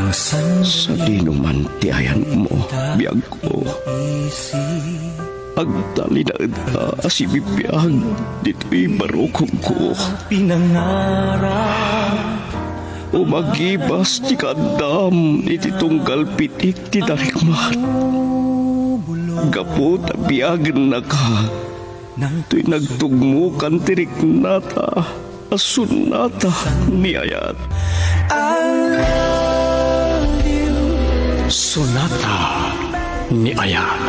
Sa dinuman ti ayan mo, biyag ko. Agtali na ita si bibiyag, dito'y barukong ko. Umagibas ti kadam, iti tunggal pitik ti darikmat. Gapot a biyag na ka, to'y nagtugmukan tirik nata, asunata ni ayat. Sonata ni Ayat.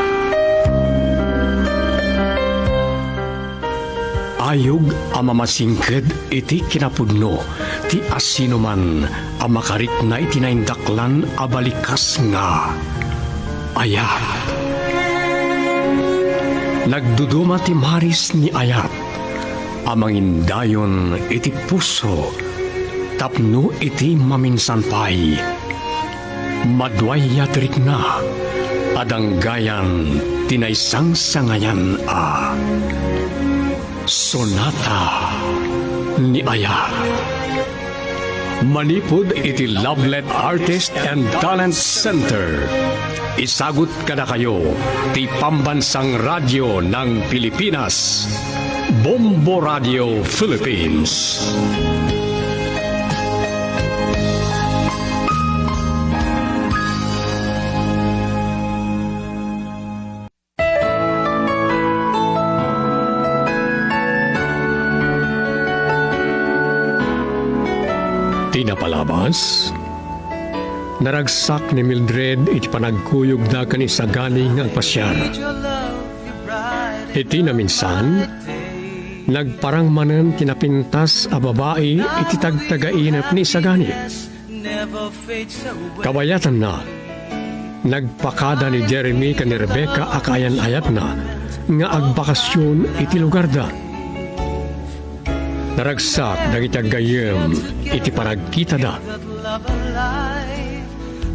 Ayog ang mamasingked iti kinapudno, ti asino man ang makarit na itinaindaklan abalikas nga. Ayat. Nagduduma ti maris ni Ayat, amangin dayon iti puso, tapno iti maminsanpay. Madway yatrik na, adanggayan tinaysang sangayan a. Sonata ni Ayat. Manipod iti Lovelet Artist and Talent Center. Isagot ka na kayo, ti Pambansang Radyo ng Pilipinas, Bombo Radio Philippines. Tinapalabas, naragsak ni Mildred iti panagkuyog da kani sa galing ang pasyar. Iti na minsan, nagparang manen kinapintas a babae iti tagtagainap ni Sagani. Kabayatan na, nagpakada ni Jeremy kani Rebecca akayan ayat na nga agbakasyon iti lugar da. Naragsak dagiti aggayem iti paragkita da.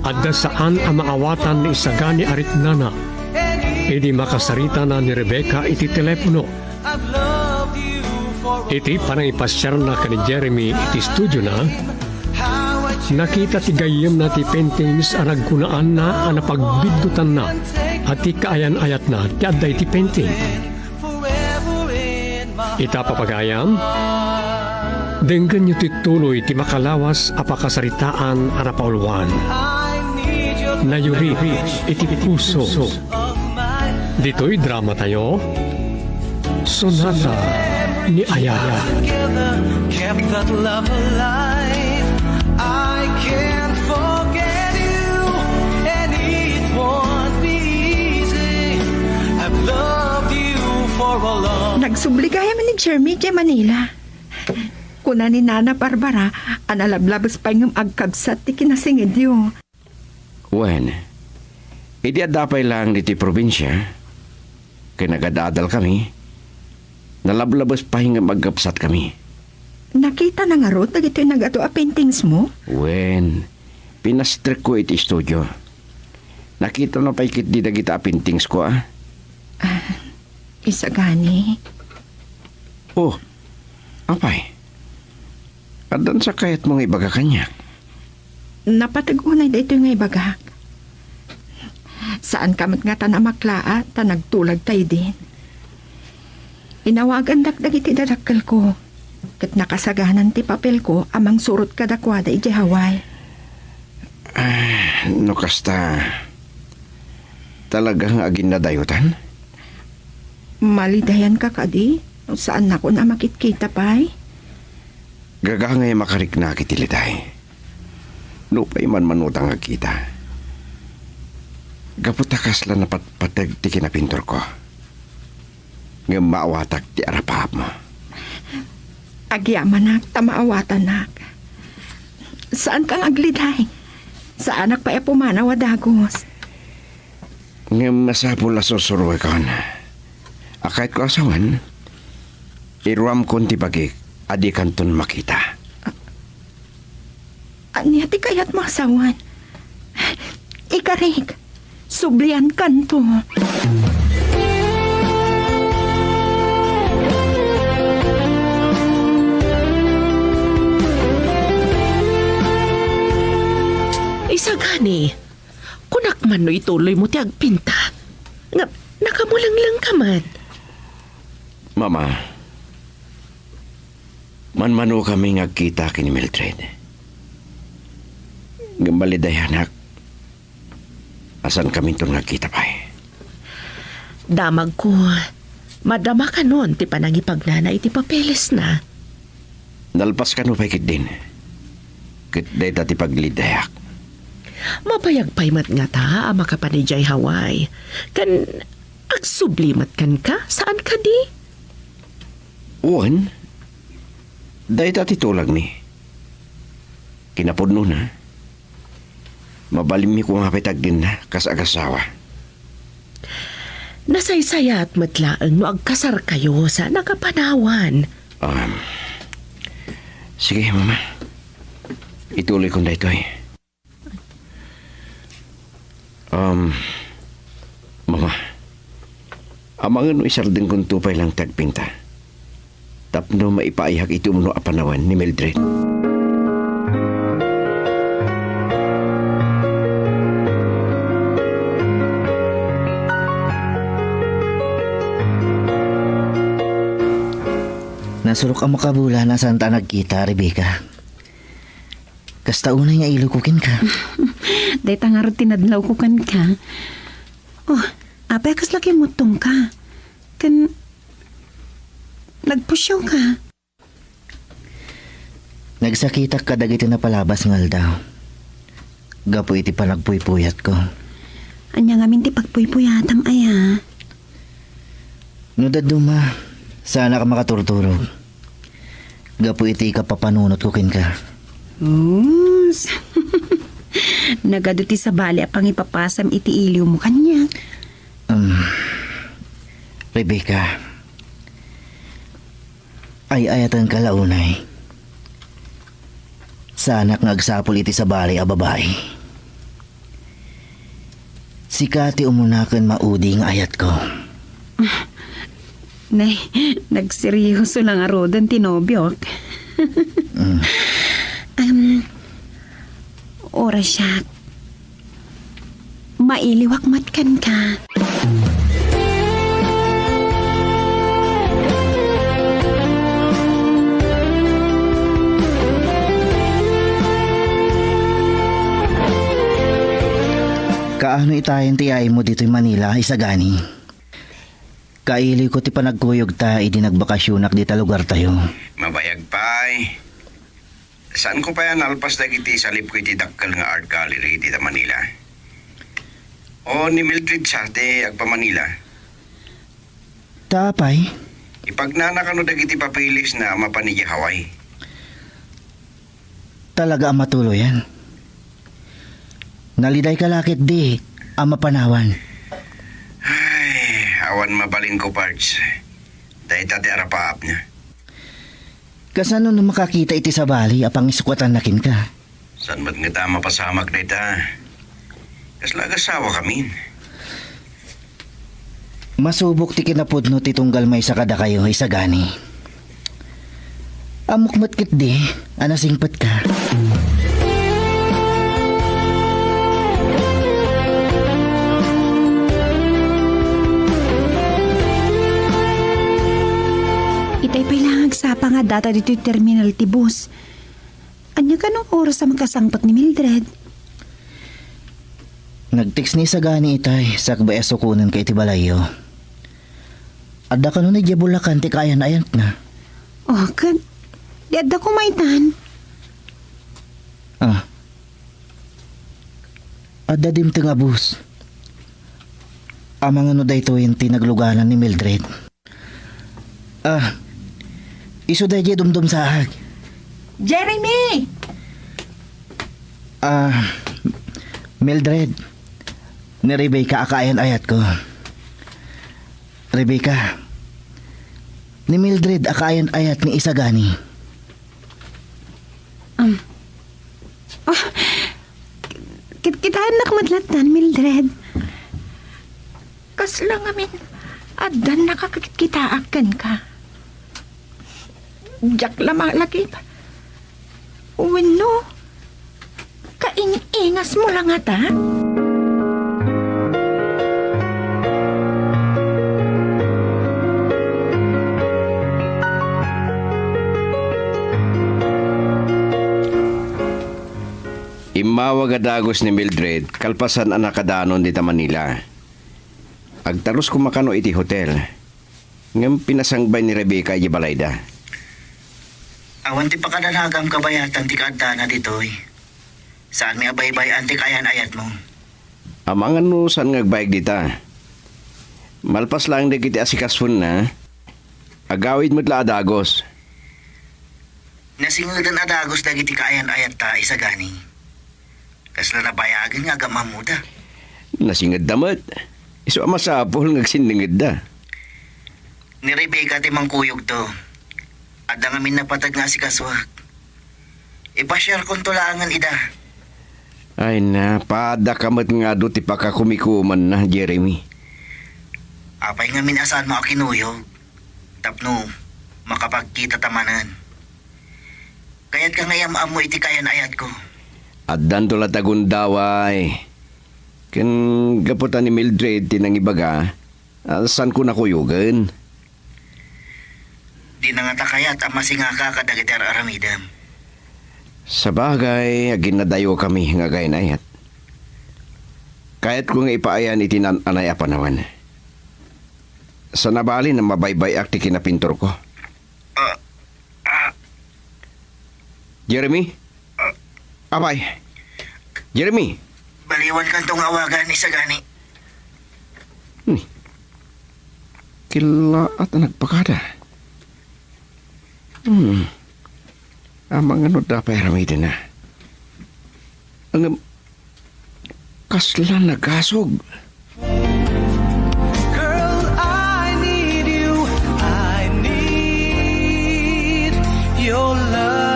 Adda saan ang maawatan ni Sagani arit nana, idi makasarita na ni Rebecca iti telepono. Iti panangipasyar na ka ni Jeremy iti studio na, nakita ti gayem na ti paintings ang nagkunaan na ang napagbiddutan na at ti kaayan-ayat na ti adda iti painting. Ita papagayam, denggan nyo ti tuloy ti makalawas apakasaritaan ang napauluan. Nayuri iti puso. Dito'y drama tayo, Sonata ni Ayat. Kept that love alive. I can't forget you, and it won't be easy. I've loved you for a long. Nagsubligaya man ni Jeremy kay Manila. Kuna ni Nana Barbara, analablabas pa yung agkabsat ti kinasingid yun. Wen, idi adapay lang diti probinsya, kay nagadadal kami, nalablabas pa hingga magkapsat kami. Nakita na nga ro, ito'y nagato a paintings mo? Wen, pinastrek ko iti studio. Nakita na pa ikit di dagita paintings ko Isa gani. Oh, apay? Adan sa kayat mong ibaga kanya. Napatagunay da ito'y nga ibagak. Saan kamat nga tanamaklaa, tanagtulag tayo din. Inawagan dakdag iti dadakkel ko. Kat nakasaganan ti papel ko, amang surot kadakwada iti Hawaii. No kasta, talagang agin na dayutan? Malidayan ka kadi, saan ako na makitkita pa'y? Gagangay makarik na kitiliday. No pa'y man manutang agkita. Gaputakas lang na patag ti kinapintor ko. Nga maawatak ti arapap mo. Agyamanak, tamaawatanak. Saan kang agliday? Saan pa pumanaw a dagos? Nga masapul na susuruwe kon. Akait ko asawan, iruam kon ti bagik, adi kanton makita. Anya ti kayat masawan? Ikarik, sublian kanto. Isag, gani. Kunak man no ituloy mo ti agpinta. Nga, nakamulang lang ka man. Mama, manmano kami ngagkita kini Mildred. Gambaliday anak, asan kami itong nagkita pa eh. Damag ko, madama ka nun, ti panangipagnana iti papeles na. Nalpas ka no pa ikit din. Kit day tati paglidayak. Mapayag paymat nga ta, ama ka pa ni Jay Hawaii. Kan, agsublimat kan ka? Saan ka di? Uwan, day tati tulag ni. Kinapod nun ha. Mabalim mi ko nga pitag din na kasagasawa. Nasaysaya at matlaang no agkasar kayo sa nakapanawan. Sige, mama. Ituloy ko na ito eh. Mama. Amangan no isardin kong tupay lang tagpinta. Tapno maipaihag ito mo apanawan ni Mildred. Nasurok ang makabula na saan ta nagkita, Rebecca. Kasta unay nga ilukukin ka. Day tangar tinadlaw ko kan ka. Oh, apay kas laki mutong ka. Kan nagpusyaw ka. Nagsakita ka dagiti na palabas ngal daw. Gapo iti pa nagpuypuyat ko. Anya nga minti pagpuypuyatam aya. No daduma, sana ka makaturturog. Gapo iti kapapanunot ko kin ka. Oh, nagaduti sa bali apang ipapasam iti iliw mo kanya. Rebecca, ay ayatan ka launay. Sana nga agsapol iti sa bali a babae. Sikati umunakan maudi nga ayat ko. Nay, nagseryoso lang arodan tinobyok. Oras siya. Mailiwak matkan ka. Kaano itayin ti ay mo dito'y Manila, isagani? Kaili ko ti panagkuyog ta, idi nagbakasyonak dita lugar tayo. Mabayag pa'y. Saan ko pa yan alpas na kiti sa lip ko iti dakkel nga art gallery dita Manila? O ni Mildred sa te agpa Manila? Tapay, Ipagnanakano dagiti papilis na mapanigi Hawaii. talaga ang matuloy yan. Naliday ka lakit di, ang mapanawan. Ay, awan mabalin ko parts. Dahil tati arapaap niya. Kasano na makakita iti sa bali, apang isukwatan nakin ka. San ba't nga tama pasamak na ita? Kaslagasawa kami. Masubok ti kinapudno ti tunggal may sakada kayo, isagani. Amok matkit di, anasingpat ka. Itay pilangag sapa nga data dito'y terminal ti bus. Anya kanong oras sa makasangpat ni Mildred? Nag-text ni sagani itay, sakbay asukunan kay ti balayo. Adda ka nun na Bulacan ti kayan-ayant na. Oh, kan... Di adda ko maitan. Adda dim ti nga bus. Amang ano dayto yung tinagluganan ni Mildred. Iso day dumdum sa ahag. Jeremy! Mildred, ni Rebecca akayan-ayat ko. Rebecca, ni Mildred akayan-ayat ni Isagani. Kitaan na kumadlatan, Mildred. Kas lang amin, adan nakakitaakan ka. Diyak lamang lagi pa. Uwin no. Kaing-ingas mo lang ata. Imawag adagos ni Mildred, kalpasan ang nakadanon dita Manila. Agtaros kumakano iti hotel. Ngam pinasangbay ni Rebecca iti balayda. Awan ti pakadalagam kabayatan ti kaadda na ditoy. Saan may abaybay anti kayan ayat mo? Amangan no saan ngagbayag dita. Malpas lang di kiti asikasun na. Agawid mo't la adagos. Nasingudan adagos dagiti kayan ayat ta isa gani. Kasla nabayagan nga gamamuda. Nasingad damat. Iso amasapol ngagsiningid da. Ni Rebecca ti mangkuyog to. Adda ngamin napatag nga si kaswak. Ipasyar kong tulaangan ida. Ay na, pada kamat nga do ti pakakumikuman na, Jeremy. Apay ngamin asan mo kinuyog. Tapno, makapagkita tamanan. Kaya't ka ngayam amo iti kayan ayat ko. At danto latagundaway. Kan gaputan ni Mildred tinang ibaga, saan ko nakuyugan? Di na nga takayat ang masingaka kadagitar aramidam. Sa bagay, agin na dayo kami nga gaynayat. Kahit kung ipaayan itinan anay apanawan. Sa nabali na mabaybay akti kinapintor ko. Jeremy? Abay. Jeremy? Baliwan kan tong awagan isa gani. Kila at nagpakada. Amang ano dapat ramidin na. Ang kasla nagasog. Girl, I need you. I need your love.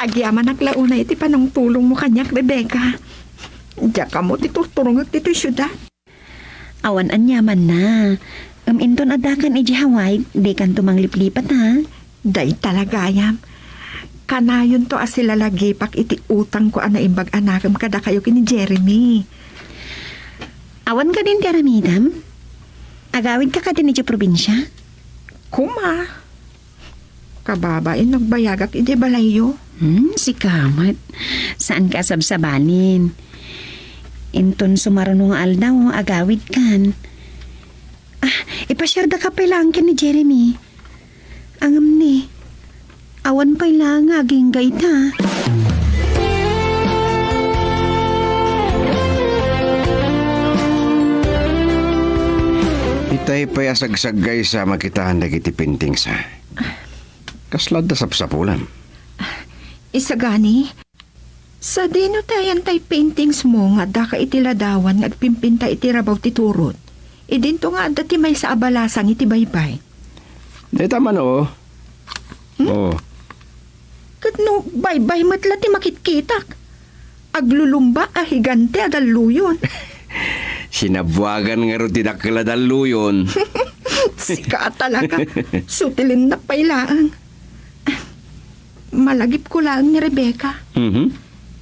Agyaman naglauna iti panang tulong mo kanyak, Rebecca. Diya ka mo titurturong at dito syudad. Awan anyaman na. Inton adakan iji Hawaii, di kan tumangliplipat ha. Day talaga yam. Kanayon to asila lagipak iti utang ko ana imbag anakam kada kayo kini Jeremy. Awan ka din karamidam? Agawid ka din iji probinsya? Kuma. Kababain nagbayagak iti balayo. Si Kamat. Saan ka sabsabanin? Inton sumarunong aldaw, agawid kan. Ipasyar da ka pailang ni Jeremy. Angam ni. Awan pailang aging gaita. Itay payasagsagay sa makitahan na kiti pinting sa. Kaslad da sapsapulam. Isa gani, sa dino tayan tay paintings mo nga daka iti ladawan nga pimpinta iti rabaw ti turot. Idinto nga dati may sa abalasang iti baybay. Di tama no. Oh. Kat no baybay matla ti makitkitak. Aglulumba higante adaluyon. Sinabuagan nga ro tinakladalluyon. Sika talaga. Sutilin na pailaan. Malagip ko lang ni Rebecca.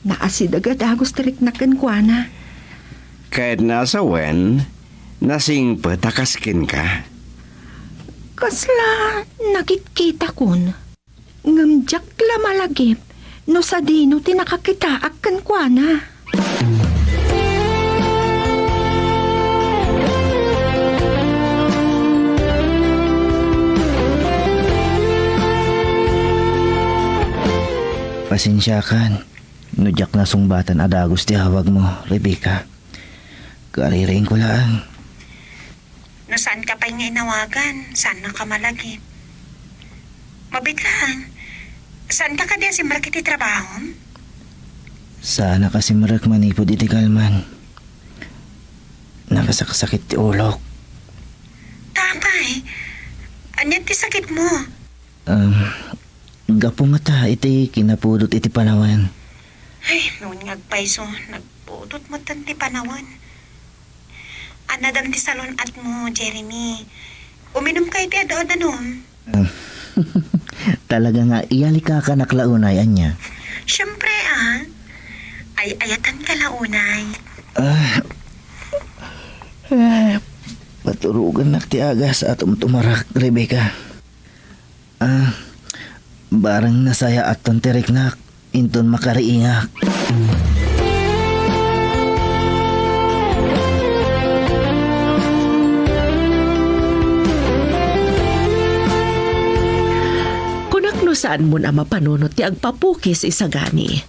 Naasid agad agos tarik na kenkwana. Kahit nasa wen, nasing patakaskin ka. Kasla nakikita kun. Ngamjak la malagip. No sa dino tinakakita ak kenkwana. Pasensya kan. Nudyak na sungbatan adagos ti hawag mo, Rebecca. Karirain ko lang. No saan ka pa nga inawagan? Saan na ka malagip? Mabiglang. Saan ka diya si Mark iti trabaho? Sana kasi marak manipod iti kalman. Nakasakasakit ti ulok. Tapay. Anyan ti sakit mo? Gapo nga ta, iti kinapudot iti panawan. Ay, noon nga paiso, nagpudot mo tanti panawan. Anadam ti salon at mo, Jeremy. Uminom ka iti adaw danom. Talaga nga, iyali ka ka naklaunay, anya. Siyempre, ay ayatan ka launay. Paturugan na ti agas at tumarak, Rebecca. Barang nasaya at tonterik nak, inton makariingak. Kunakno saan mo na mapanunot ti agpapukis isagani.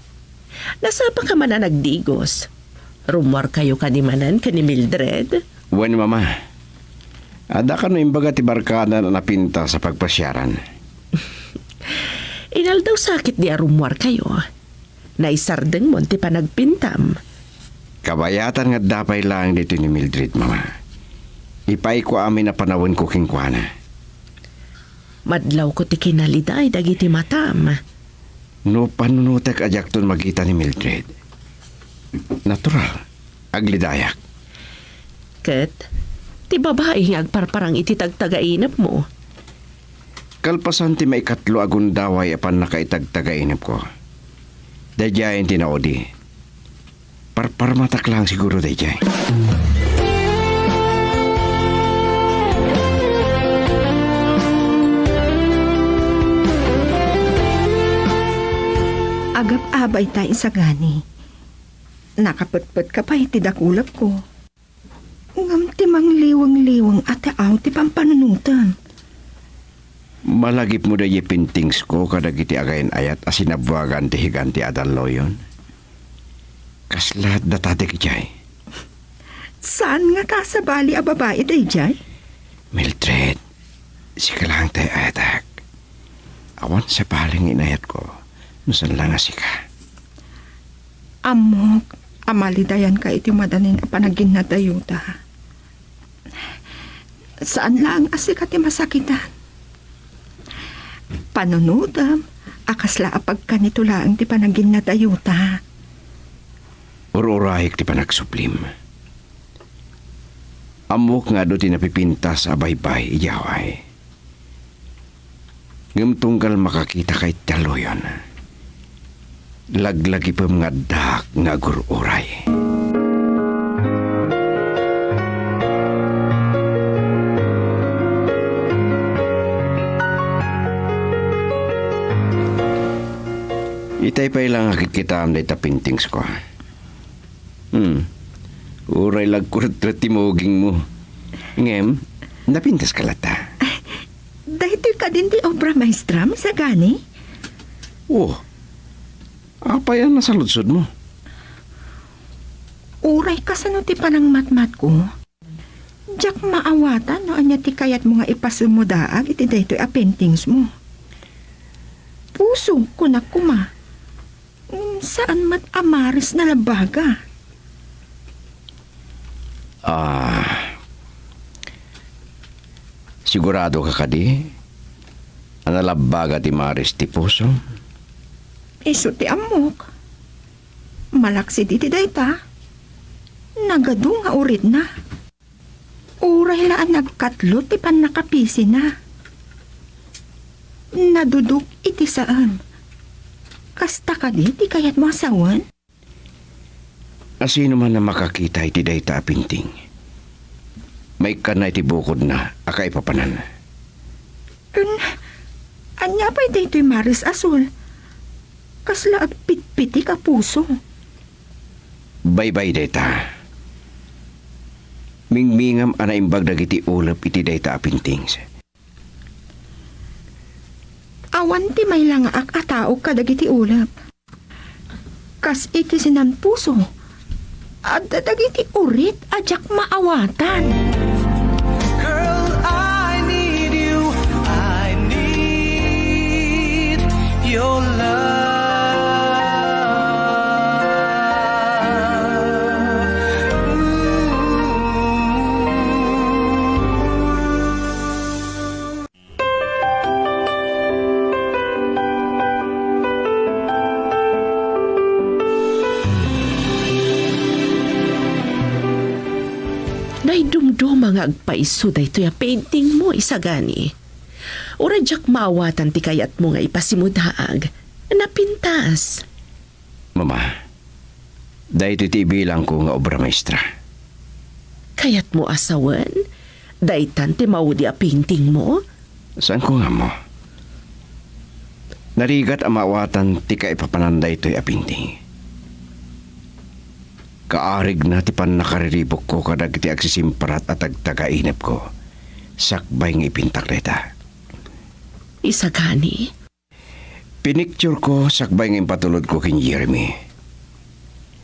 Nasapa ka man na nagdigos. Rumor kayo kanimanan kani Mildred. Wen mama, ada ka no imbaga ti barkada na napinta sa pagpasyaran. Inal daw sakit di rumor kayo. Naisardeng mo ti panagpintam. Kabayatan nga dapay lang dito ni Mildred, mama. Ipay ko amin na panawin ko kingkwana. Madlaw ko ti kinaliday dagiti matam. No panunutek ajak ton magita ni Mildred. Natural, aglidayak. Ket, ti babae nga agparparang iti tagtagainap mo. Kalpasan ti may katlo agun daway apan nakaitagtagainap ko. Dadyayin tinaodi. Parmatak lang siguro dadyay. Agap-abay tayo sa gani. Nakaputput ka pa iti dakulap ko. Ngam timang liwang-liwang ate aw ti pampanunutan. Malagip mo dayi pintings ko kadag iti agayin ayat asinabwagan ti higanti adalo yon. Kaslahat datatik jay. Saan nga kasabali a babae day jay? Mildred, sika lang tayo ayatak. Awan sa paling inayat ko. Nusan lang nga sika. Amok, amalidayan ka iti madanin a panagin na dayuta. Saan lang asika ti masakitan? Panunudam, akasla apag kanitulaang ti panagin na dayuta. Ururahik ti panagsuplim. Amok nga do ti napipintas a baybay ijaway. Ngam tunggal makakita kay taloyon. Laglagi pa mga dak nga gururay. Itay pa ilang akit kita am day tapintings ko. Uray lagkurat timoging mo. Ngem, napintas ka lata. Dahito ka din di obra maestra, sa gani? Oh, apa yan nasa lutsod mo? Uray ka sa ti panang matmat ko. Diyak maawatan no anya ti kayat mo nga ipasumudaag iti daytoy a paintings mo. Puso ko na kuma. Saan mat amaris na labaga? Sigurado ka kadi? Analabaga ti maris ti puso? Iso ti amok. Malaksi di ti dayta. Nagadu nga urit na. Uray laan nagkatlo ti pan nakapisi na. Naduduk iti saan. Kasta ka di ti kayat mo asawan? Asino man na makakita iti dayta apinting. May kanay ti bukod na akay papanan. Anya pa ito'y maris asul. Kasla agpitpiti ka puso. Bye-bye dayta. Mingmingam anaimbag dagiti ulap iti dayta apintings. Awan ti may lang akatao ka dagiti ulap. Kas iti sinan puso. At dagiti urit ajak maawatan. Girl, I need you. I need your love. mga agpaiso daytoy a painting mo isagani. Ura jak maawatan ti kayat mo nga ipasimudaag. Napintas. Mama, dahil iti bilang ko nga obra maestra. Kayat mo asawan? Daytan ti maudi a painting mo? Saan ko nga mo? Narigat ang maawatan ti ka ipapananday to'y apinting. Kaarig na ti pan nakariribok ko kadag ti agsisimparat at agtagainip ko. Sakbay ng ipintak reta. Isagani? Pinicture ko sakbay ng impatulod ko kin Jeremy.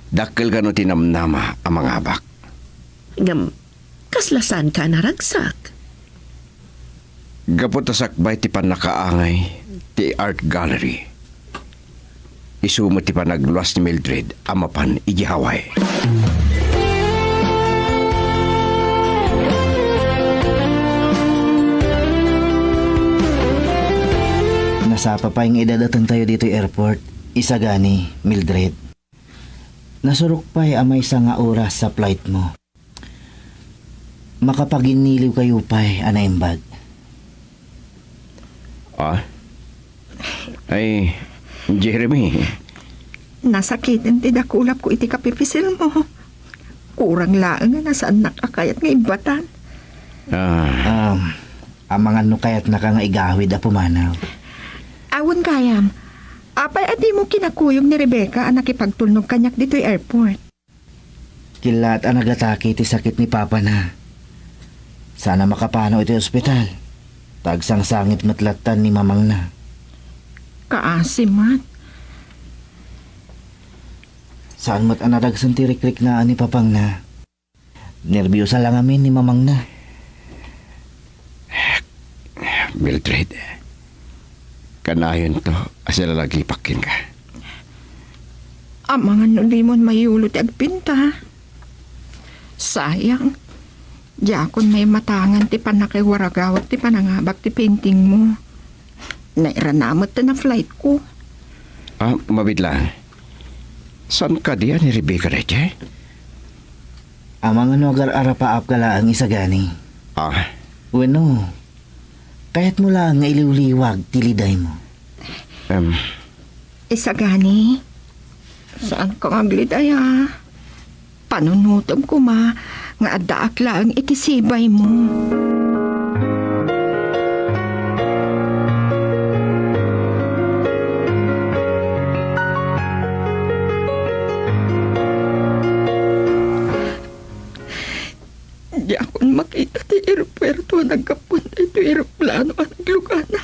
Dakkel gano tinamnama ang mga abak. Ngam, kaslasan ka naragsak? Gapot na sakbay ti pan nakaangay ti art gallery. Isumo ti pan nagluwas ni Mildred amapan iji Hawaii. Nasapa pa yung idadatang tayo dito airport. Isagani, Mildred. Nasurok pa amay sa nga oras sa flight mo. Makapaginiliw kayo pa anaimbag. Ah? Ay, Jeremy. Nasakitin ti dakulap ko iti kapipisil mo. Kurang laang nga nasaan nakakayat nga ibatan. Ang mga nukayat na ka nga igawid a pumanaw. Awan kayam. Apay adi mo kinakuyog ni Rebecca ang nakipagtulnog kanyak dito'y airport. Kilat ang nagataki ti sakit ni Papa na. Sana makapano iti ospital. Tagsang sangit matlatan ni Mamang na. Kaasimat. Saan mo't anadagsan ti rikrik na ni Papang na. Nervyosa lang amin ni Mamang na. Mildred. Kanayon to, asala lagi pakin ka. Ang mga nulimon mayulot agpinta. Sayang. Diyakon may matangan ti panakiwaragawat ti panangabak ti painting mo. Nairanamot na flight ko. Mabit lang. Saan ka diyan ni Rebecca Reche? Ang mga nogar arapaap ka lang isagani. Bueno, kahit mo lang nga iliwliwag tiliday mo. Isagani, saan ka magliday ha? Panunutom ko ma, nga adaak lang itisibay mo. Di akong makita ti aeropuerto nagkapunta ito aeroplano ang naglugana.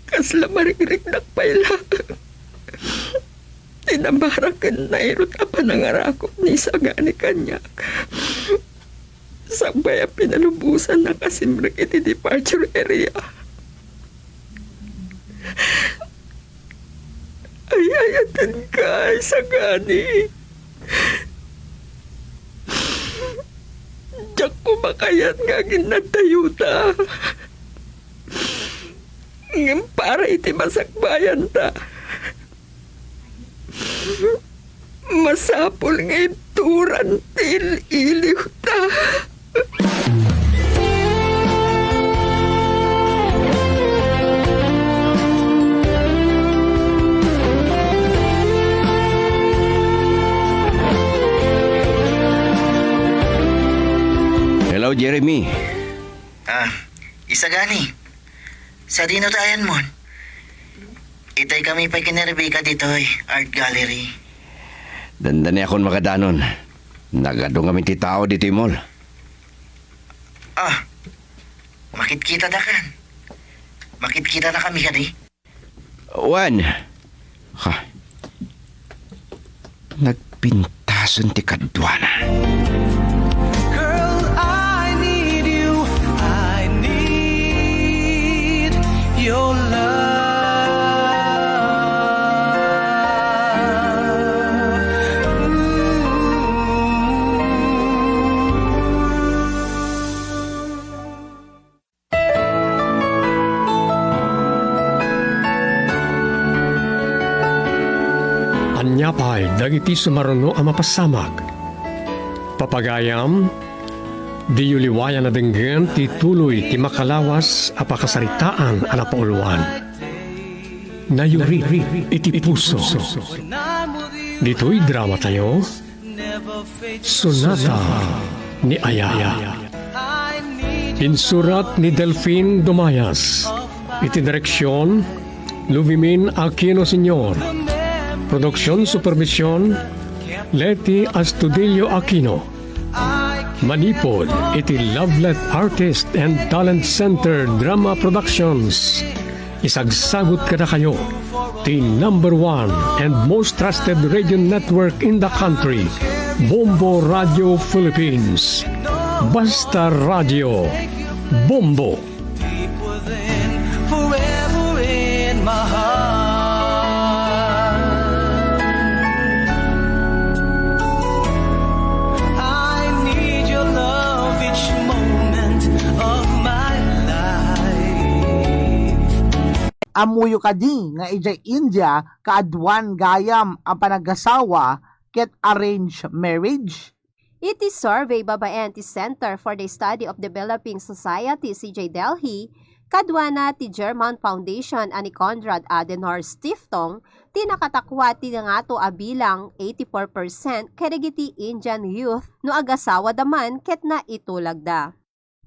Kasla marigrig nagpailang. Tinabarakan na irot a panangarakot ni Sagani kanyak. Sabay a pinalubusan na kasimrek iti departure area. Ayayatan ka, Sagani. Diyak kumakayat nga ginatayuta. Ngayon para iti masakbayan ta. Masapol nga ituran til-iliw ta. Hello, Jeremy. Isagani. Sa dinutayan mo. Itay kami pa kinarebika dito art gallery. Dandani akong makadanon. Nagadong kami ti tao dito yung mall. Makitkita na kan. Makitkita na kami kadi. Juan. Nagpintason ti kadwana. Girl, I need you. I need your love. Anyapay dagiti sumaruno ang mapasamag. Papagayam, di yuliwayan na denggen ti tuloy ti makalawas a pakasaritaan a napauluan. Nayuri iti puso. Dito'y drama tayo, Sonata ni Aya. Insurat ni Delphine Dumayas. Iti direksyon, Luvimin Aquino Sr. Produksyon Supervision, Leti Astudillo Aquino. Manipod, iti Lovelet Artist and Talent Center Drama Productions. Isagsagot kada kayo, the #1 and most trusted radio network in the country, Bombo Radio Philippines. Basta Radio, Bombo. deep within, forever in my heart. I need your love each moment of my life. Amuyo kadi nga ijay India kaadwan gayam ang panagasawa ket arranged marriage. Iti survey babaen ti Center for the Study of Developing Society CJ Delhi, kadwana ti German Foundation ani Konrad Adenauer Stiftung, ti nakatakwa ti nga to abilang 84% kadagiti Indian youth no agasawa daman ket na itulag da.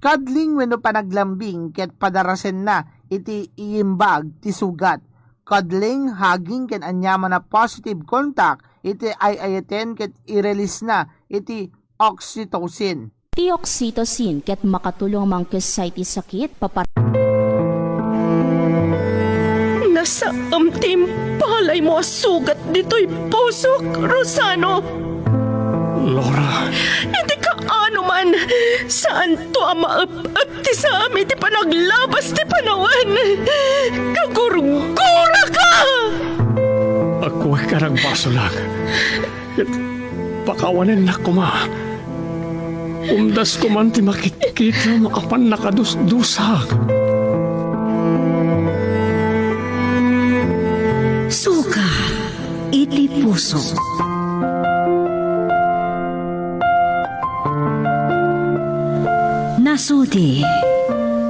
Kadling wenno panaglambing ket padarasen na iti iimbag ti sugat. Kadling haging ken anyaman na positive contact iti ayaten ket i-release na iti oxytocin. Ti oxytocin ket makatulong mangkes sa iti sakit Nasa palay mo sugat dito'y pusok, Rosano. Laura, Hindi ka ano man. Saan to ang maap-ap ti sa amin ti panaglabas ti panawan? Kagurgura ka! ako ay karagbasolag. Pakawanin na kuma. Umdas ko man ti makikita mo apan nakadusdusak. Suka, iti puso. Nasudi,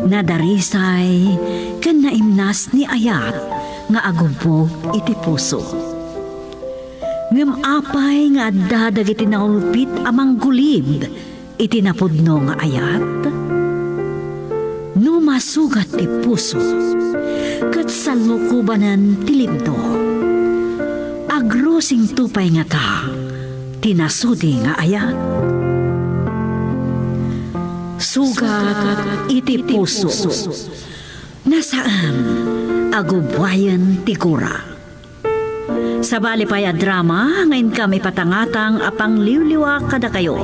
nadarisay, ken naimnas ni Ayat, nga agubog iti puso. Ngem apay nga adda dagiti naulpit amang gulib, iti napudno nga Ayat. Numasugat ti puso, ket salukubanan ti libdo. Agrosing tupay nga ta, tinasudi nga Ayat. Sugat iti puso, nasaan agubwayan ti kura. Sa balipaya drama, ngayon kami patangatang apang liwliwa kada kayo.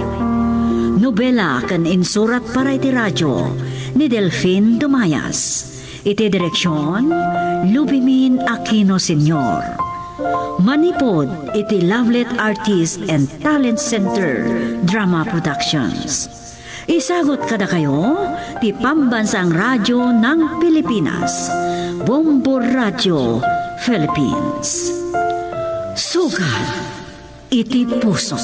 Nobela kan insurat para iti radyo ni Delphine Dumayas. Iti direksyon, Lubimin Aquino Sr. Manipod iti Lovelet Artist and Talent Center Drama Productions. Isagot kada kayo, ti Pambansang Radyo ng Pilipinas, Bombo Radio Philippines. Sugat iti puso.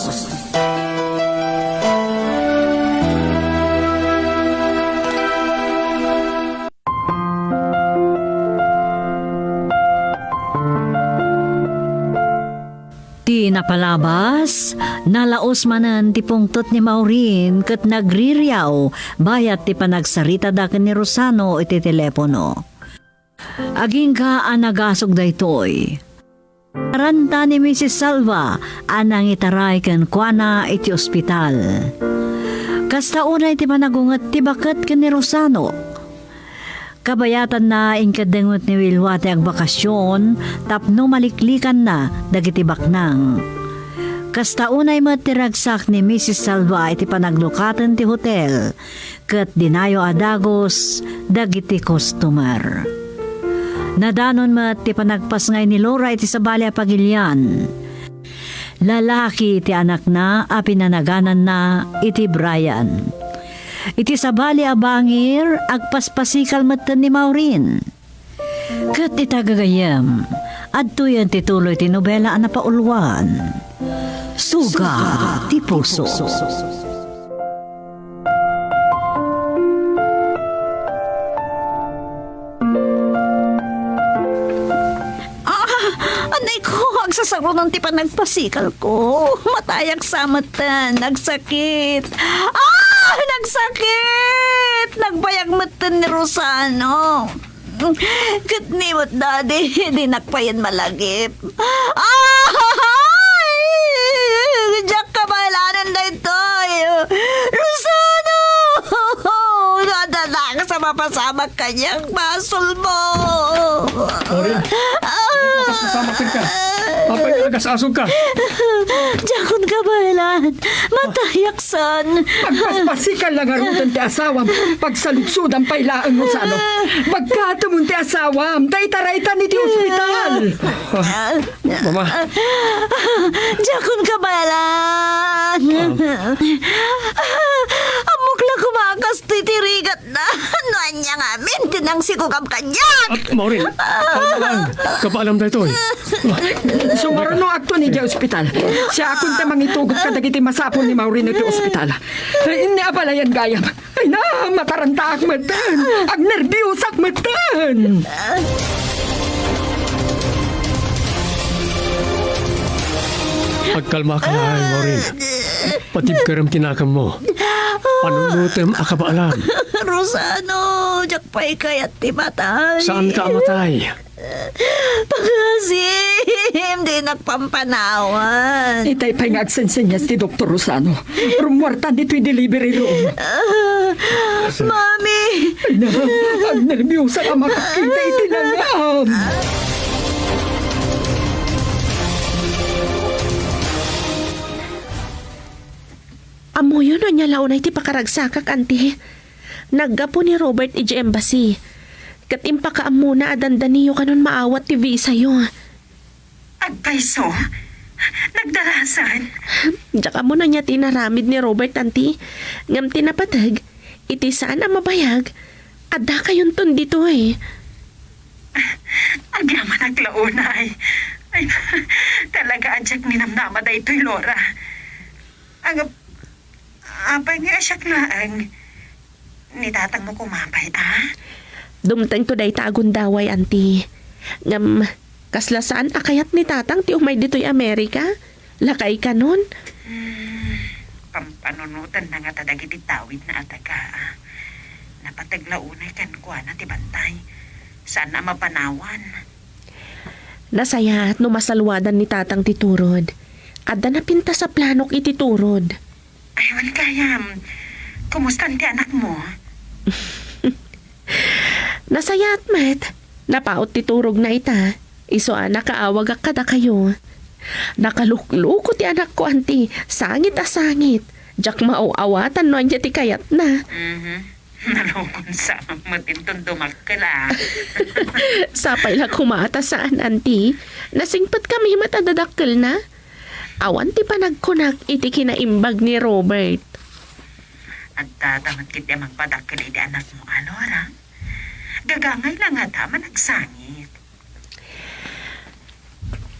Ti napalabas, nalaos manan ti pungtot ni Maureen ket nagririyaw bayat ti panagsarita daken ni Rosano iti telepono. Aging ka anagasog daytoy. Ranta ni Mrs. Salva anang itaray ken kuana iti ospital. Kasta unay ti panagungat ti baket ken ni Rosano. Kabayatan na ingkadengot ni Wilwate ag bakasyon, tapno maliklikan na dagiti baknang. Kasta unay matiragsak ni Mrs. Salva iti panaglukatan ti hotel, ket dinayo adagos dagiti customer. Nadanon mat ti panagpasngay ni Laura iti sabali a pagilyan. Lalaki iti anak na a pinanaganan na iti Brian. Iti sabali abangir, agpaspasikal matan ni Maureen. Kat itagagayam, adto yan tituloy ti nobela na paulwan. Suga ti puso. Anay ko, agsasaro ng tipa nagpasikal ko. Matayag sa mata, nagsakit. Nagsakit! Nagbayag mata ni Rosano. Katnimot, daddy, di nakpayan malagip. Diyak ka bailanan na ito. Rosano! Dadala ka sa mapasama kanyang basol mo. Orin, kasama ka. Apay agas-asog ka. Jakon ka bailan. Matayaksan. Pagpaspasikal lang arutan ti asawam. Pagsalutsudan pailaan mo sa ano. Pagkatamon ti asawam. Taita-raitan ni ti ospital. Mama. Jakon ka bailan. Amok lang kumakas titirigat na. Nuan niya nga amin. Tinang sikugam kanyan. At Maureen, kalma lang. Kapaalam na ito eh. So marunong akto ni di ospital. Siya akong tamang itugot kadagiti masapon ni Maureen iti ospital. Ini abalayan gayam. Ay na, mataranta akmatan. Ag nervyos akmatan. Pagkalma ka na, Maureen. Patib karam tinakam mo. Panunutem akabaalam. Rosano, jakpay kayat ti matay. Saan ka amatay? Pagasim, di nagpampanawan. Itay pa'y nga agsensenyas ti Dr. Rosano. Rumwartan dito'y delivery room. Mami! Ay na, ag nervyos ang makakita itinangam. Amo yun o niya launay ti pakaragsakak, ante. Naggapo ni Robert iji embassy. Katimpa ka muna adandan niyo kanon maawat ti visa yo. Agpaiso? Nagdarasan? Diyak mo na niya tinaramid ni Robert, ante. Ngam tinapatag, iti saan ang mabayag. Ada kayon ton dito eh. Agyaman naglaunay. Ay, talaga adyak ninamnama da ito'y Lora. Apay nga asyak laang. Nitatang mo kumapay, Dumtang to day tagun daway, anti. Ngam, kaslasaan akayat ni tatang ti umay dito'y Amerika? Lakay ka nun? Pampanunutan na nga tadagiti tawid na ataga. Napataglaunay kan kuha na ti bantay. Saan na mapanawan? Nasaya at numasalwadan ni tatang titurod. Adda na pinta sa planok ititurod. Aywan kayam. Kumusta ti anak mo? Nasaya at met. Napaot titurog na ita. Iso nakaawag ak kada kayo. Nakalukluko ti anak ko, anti. Sangit a sangit. Diyak mauawatan no anja ti kayat na. Nalukon sa matintong dumakala. Sapay lang kumata saan, anti. Nasingpat kami matadadakkel na. Awan ti panagkunak iti kinaimbag ni Robert. At tatamat kiti amang padakkel iti anak mo, Alora. Gagangay lang ata managsangit.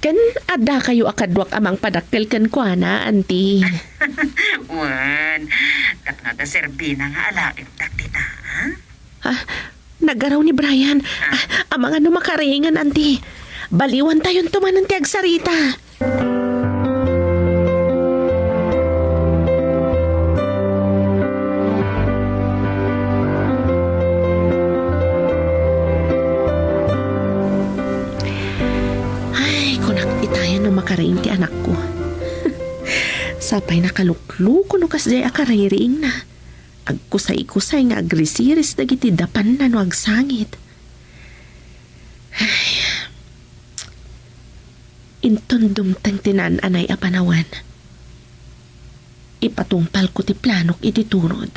Kan adda kayo akadwak amang padakkel kan kuana, anti. Wan, kat nga da serbina nga alaim taktita, ha? Nagaraw ni Brian. Amang ano makaringan, anti. Baliwan tayon tumanan ti agsarita. Makaraing ti anak ko. Sapay nakalukluko no kasday akaririing na. Agkusay-kusay nga agresiris dagiti dapan na no agsangit. Inton dumtang tinan-anay a panawan. Ipatungpal ko ti planok iti turod.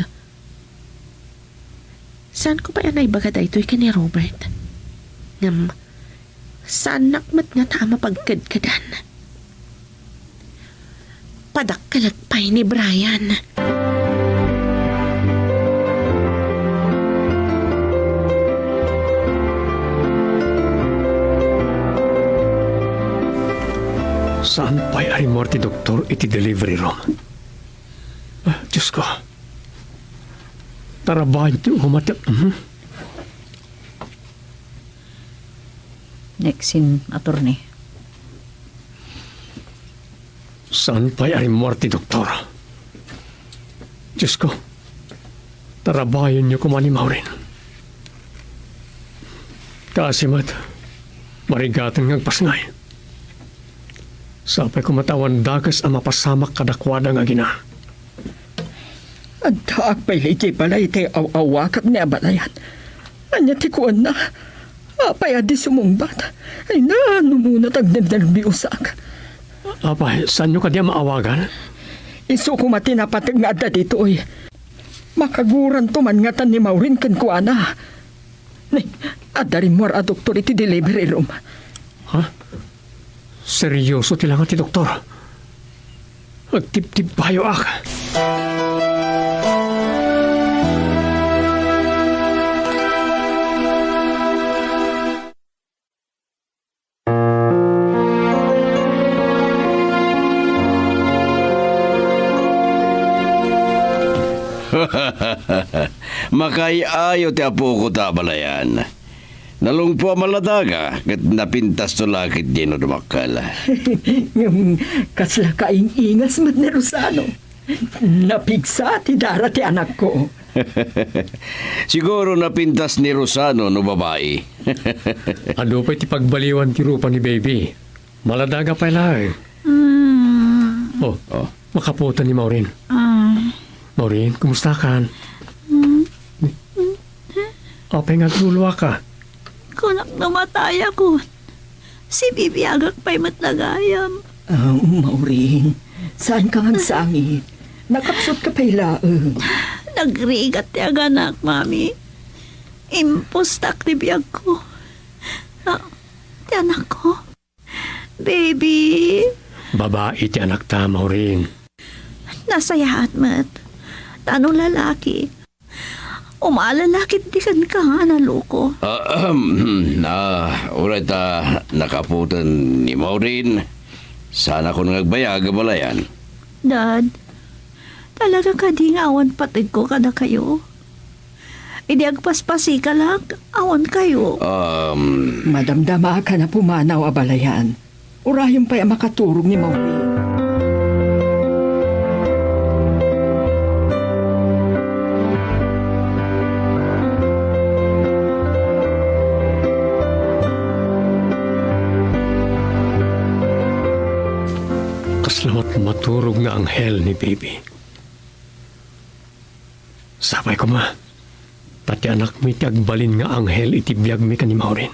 Saan ko pa anay bagaday to'y ka ni Robert? Ngam, saan nakmat nga tama pagkadkadan? Padakkalagpay ni Brian. Saan pa pa'y arimor ti doktor iti delivery room. Diyos ko. Tarabahan ti umat. Next in attorney. Saan pa'y arimor ti doktor? Diyos ko. Tarabahan niyo kumanimaw rin. Kasimat. Marigatan ng pasngay. Sapay kumatawan dagas ang mapasamak kadakwada nga gina. Ang taak pa'y iti pala iti aw-awakap ni abalayan. Anya tikuan na. Apay adi sumumbat. Ay na, ano muna tagdendalbiusak. Apay, saan nyo ka diya maawagan? Isu kumati na patag nga adda dito ay. Makaguran tuman nga tan ni Maureen kan kuana. Ni, adarin mo a doktor iti delivery room. Ha? Seryoso tilang ti doktor. Agtip-tip payo ak. Makay-ayo ti apo ko tabalayan. Nalungpo maladaga kat napintas to lakit di no dumakal. Yung kasla kaing ingas mat ni Rosano. Napigsa ti dara ti anak ko. Siguro napintas ni Rosano no babae. Ano pa'y ti pagbaliwan ti rupa ni baby? Maladaga pa lang. Oh, makaputan ni Maureen. Maureen, kumusta ka? Apay nga gulwa ka. Kunak namatay ako. Si Bibi agak pa'y matlagayam. Maureen, saan ka nga sangit? Nakapsot ka pa'y laeng. Nagrigat ti aganak, mami. Impostak ti biyag ko. Ti anak ko. Baby. Babae ti anak ta, Maureen. Nasayahat mat. Tanong lalaki. Umalalaki di kan ka nga naluko. Uray ta nakaputan ni Maureen. Sana ko nagbayag balayan. Dad, talaga ka di nga awan patid ko kada kayo. Idi agpaspasi ka lang, awan kayo. Madamdama ka na pumanaw abalayan. Urayon pa'y makaturog ni Maureen. Kaslamat maturog nga anghel ni baby. Sabay ko ma, tati anak mi ti agbalin nga anghel iti biyag mi ka ni Maureen.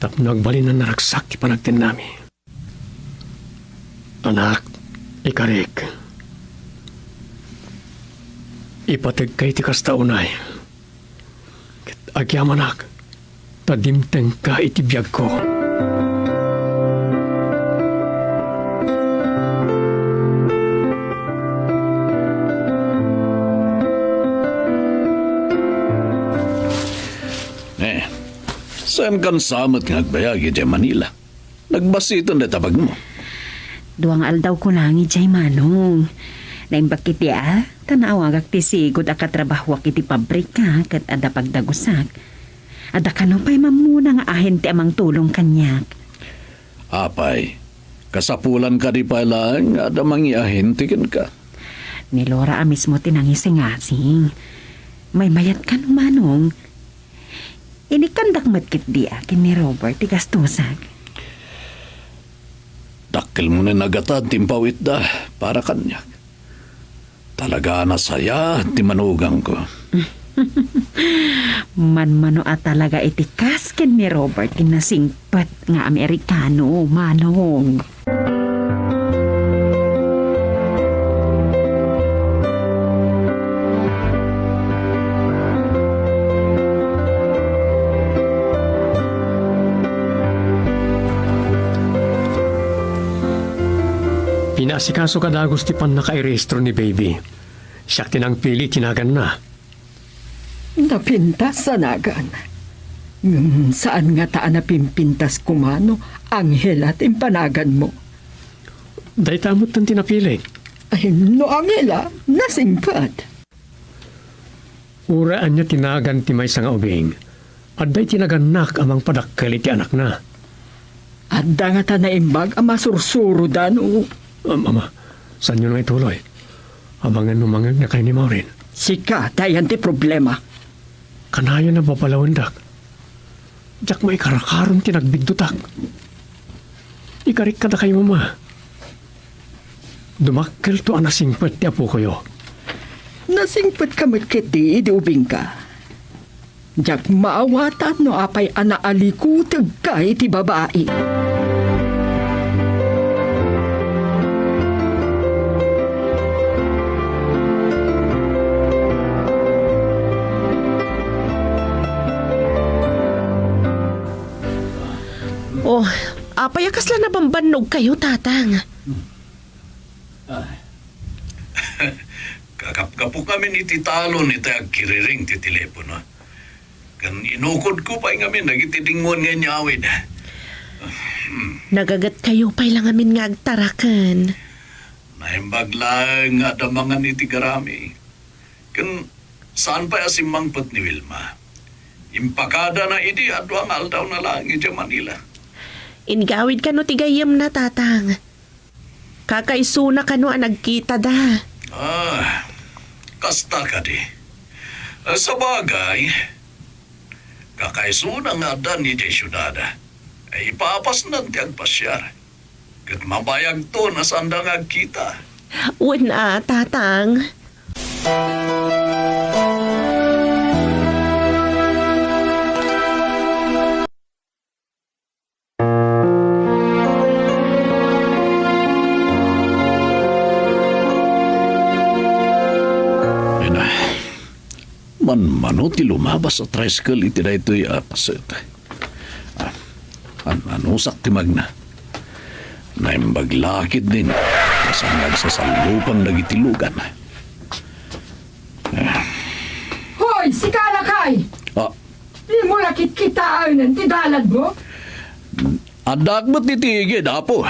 Tapno agbalin na naragsak ti panagtin nami. Anak, ikarik. Ipatag kay ti kastaunay. Agyam anak, tadimteng ka iti biyag ko. Saan kan samot nga agbayagi dyan Manila? Nagbasiton na tabag mo. Duang aldaw ko lang ijay manong. Naimbak kiti tanawag ak tisigod akatrabaho ak iti pabrika kat ada pagdagusak. Ada kano pa'y mamuna nga ahin ti amang tulong kanyak. Apay, kasapulan ka di pa lang ada mangiahin tikin ka. Ni Laura mismo tinangisingasing. May mayat ka no manong. Inikandak matkit di akin ni Robert ti gastusak. Dakil mo na nagatan timpawit da para kanyak. Talaga na saya ti manugang ko. Manmano at talaga iti kasken ni Robert kinasingpat nga Amerikano manong. Pinasikaso ka dagos ti pan nakairestro ni baby. Siya tinang pili tinagan na. Napintas sa nagan. Saan nga taan napimpintas kumano, anghel at impanagan mo? Day tamot ng tinapili. Ay, no angela, nasingpad. Uraan niya tinagan ti may nga ubing. At day tinaganak amang padakkel iti anak na. Adda nga ta naimbag ang masursuro dano. Ama, saan nyo na ituloy? Abangan numangag na kayo ni Maureen. Sika, dayan ti problema. Kanayo na papalawandak. Diyak may karakaron tinagbigdutak. Ikarik ka na kayo, mama. Dumakkel to ang nasingpet ti apo kayo. Nasingpad ka magkiti, idiubing ka. Diyak maawatan no apay anaalikutag ka iti babae. Oh, apay kasla na bambanog kayo, tatang. Kakapkapo kami ni Titalo ni Tag Kiriring ti telepono. Kan inukod ko pa ngamin, nagitidingon nga nyawid. Nagagat kayo pa'y lang amin nga agtarakan. Naimbag lang nga damangan ni Tigarami. Kan saan pa asimangpot ni Wilma? Impakada na idi at ang aldaw na lang iti Manila. Ingawid ka no tigayam na, tatang. Kakaisuna ka no ang nagkita da. Kasta ka di. Sa bagay, kakaisuna nga da ni di syudada. Ay ipapas na ti agpasyar. Kat mabayag to na sandang agkita. Una, tatang. Man ti lumabas sa tricycle iti da ito'y apaset. Anusak ti magna. Naimbaglakit din. Kasangag sa salupang nagitilugan. Hoy, si Kalakay! Di mo lakit kitaan ng tidalad mo? Adak ba't nitigid, apo?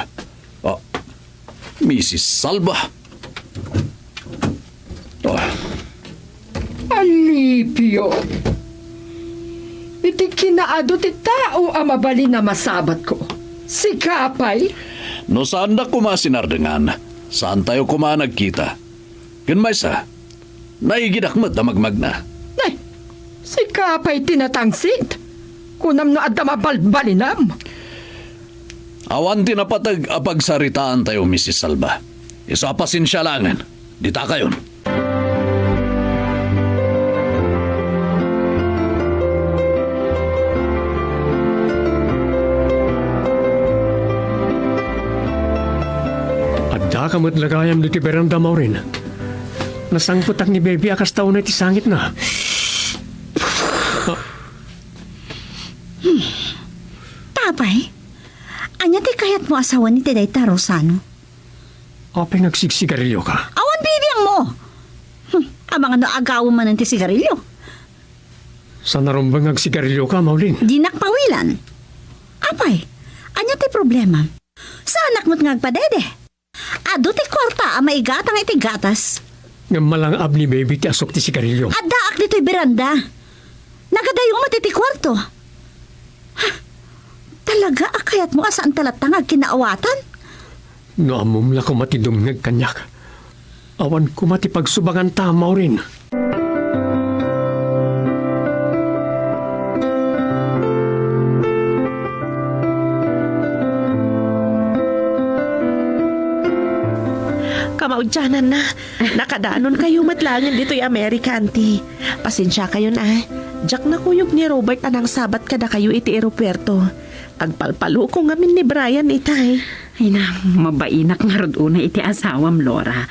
Mrs. Salva. Alipio. Iti kinaado ti tao ang mabali na masabat ko. Si Kapay. No saan na kumasinardengan? Saan tayo kumanagkita? Yun may sa. Naigidakmat na magmagna. Nay, si Kapay tinatangsit. Kunam no adda mabalbalinam. Awan tinapatag apagsaritaan tayo, Mrs. Salva. Isapasin siya langan. Dita kayon. Kamot lagayam diti beranda mo rin. Nasangputak ni baby akas tao na iti sangit na. Tapay, anya ti kayat mo asawa ni Tidayta Rosano? Apay nagsigsigarilyo ka? Awan bibiyang mo! Amang ano agaw man ng ti sigarilyo? Sa narumbang agsigarilyo ka, Maulin? Di nakpawilan. Apay, anya ti problema? Sa anak mo't ngagpadede? Ado ti kwarta ang maigatang iti gatas. Nga malang ab ni baby ti asok ti sigarilyo. Adaak dito'y beranda. Nagadayong matiti kwarto. Talaga akayat mo asaan talatangag kinaawatan? No amumla ko matidumngag kanyak. Awan ko matipagsubangan tamaw rin. Kamaudyanan na. Nakadaanon kayo matlangin dito'y Amerika, auntie. Pasensya kayo na. Jack na kuyog ni Robert anang sabat kada kayo iti aeropuerto. Agpalpalo ko ngamin ni Brian itay. Ay na, mabainak nga rod una iti asawam, Laura.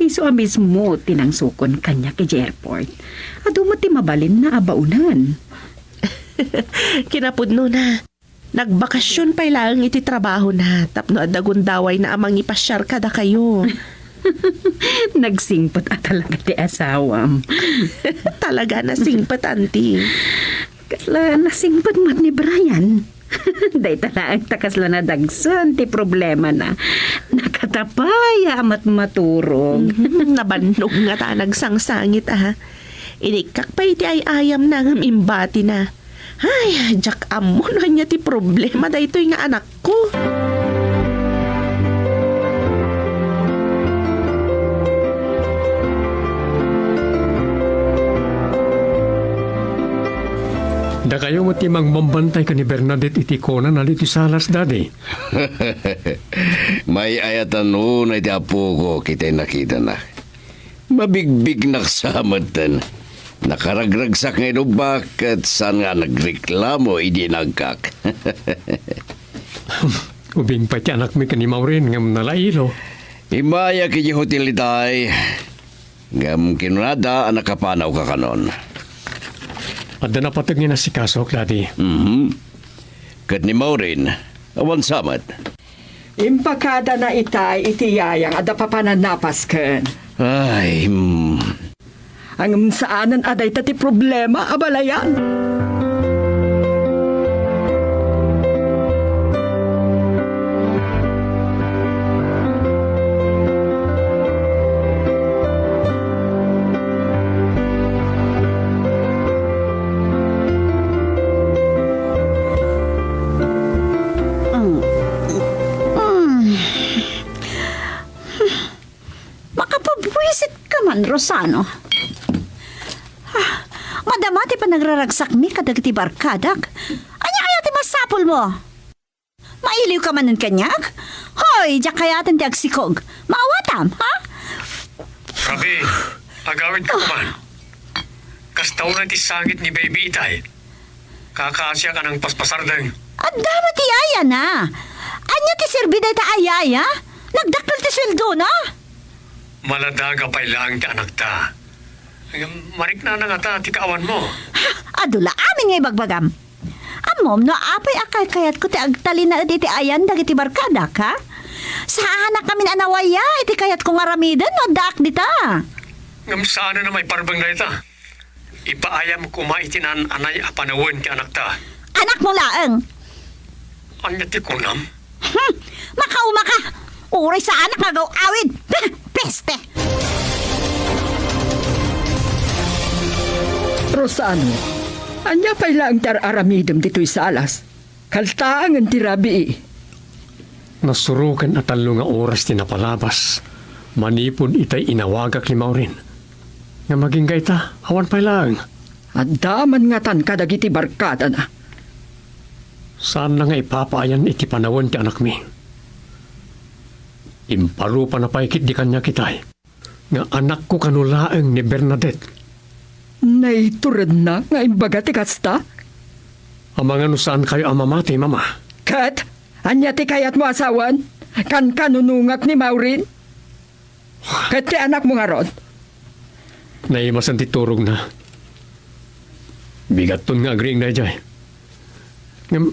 Iso amis mo tinangsukon kanya kay airport. Ado mo ti mabalin na abaunan. Kinapudno na. Nagbakasyon pa lang iti trabaho na. Tapno adagundaway na amang ipasyar kada kayo. Nagsingpot at talaga ti asawam. Talaga nasingpot, auntie. Kasla nasingpot mo ni Brian. Day talaang takas lang na dagsan, ti problema na. Nakatapaya amat maturong. Nabandog nga ta nagsangsangit Inikak pa iti ay ayam na ng imbati na. Ay, jak amon niya ti problema da ito'y nga anak ko. Da kayo mo timang mambantay ka ni Bernadette iti kona na dito salas, Daddy. May ayatan no na iti apo ko kita'y nakita na. Mabigbig naksamatan. Nakaragragsak nga inubak at saan nga nagreklamo idi nagkak. Ubing pa ti anak mi ka ni Maureen ngam nalailo. Imaya kiti hotel itay. Ngam kinunada anak kapanaw ka kanon. At na patag niya na si Kasok, Daddy. Kat ni Maureen, awan samat. Impakada na itay itiyayang ada papananapas ken. Ay, Ang saanan aday tati problema abalayan. Makapabwisit ka man, Rosano. Madamati pa nagraragsak mi kadag ti barkadak. Anya kaya ti masapol mo? Mailiw ka man ng kanyak? Hoy, diyak kaya ti agsikog. Maawatam, ha? Sabi, agawin ka man. Kastaw na ti sangit ni baby itay. Kakasya ka ng paspasardeng. At dama ti aya na. Anya ti serbiday ta ayaya? Nagdakkel ti sweldo na. Maladaga pa ilang ti anak ta. Marik na nga ta, ti kaawan mo. Adula, amin ngay bagbagam. Amom, no apay akay kayat ko ti agtali na iti ayan dagiti barkada ka? Saan na kami anawaya iti kayat kong aramidan no daak dita? Ngam sana na may parbang na ita. Ipaayam ko maitinan anay apanawin ti anak ta. Anak mo laeng. Anya ti kunam? Makauma ka. Uray sa anak nga gaw awid. Peste. Rosano, anya pa ilang tar-aramidem dito'y salas. Kaltaang ang tirabi. Nasurukan at talo nga oras ti napalabas. Manipon itay inawagak ni Maureen. Nga maging gaita, awan pa lang. At daman nga tan kadagiti barkada na. Saan na nga ipapaayan iti panawon ti anak mi? Imparupa na paikit di kanya kitay. Nga anak ko kanulaeng ni Bernadette. Naitured na nga imbaga ti kasta? Amang ano saan kayo amamati, Mama? Kat, anya ti kayat mo asawan? Kan kanunungak ni Maureen? Kat ti anak mo nga rod? Naimasan ti turog na. Bigat ton nga agring na jay. Ngam,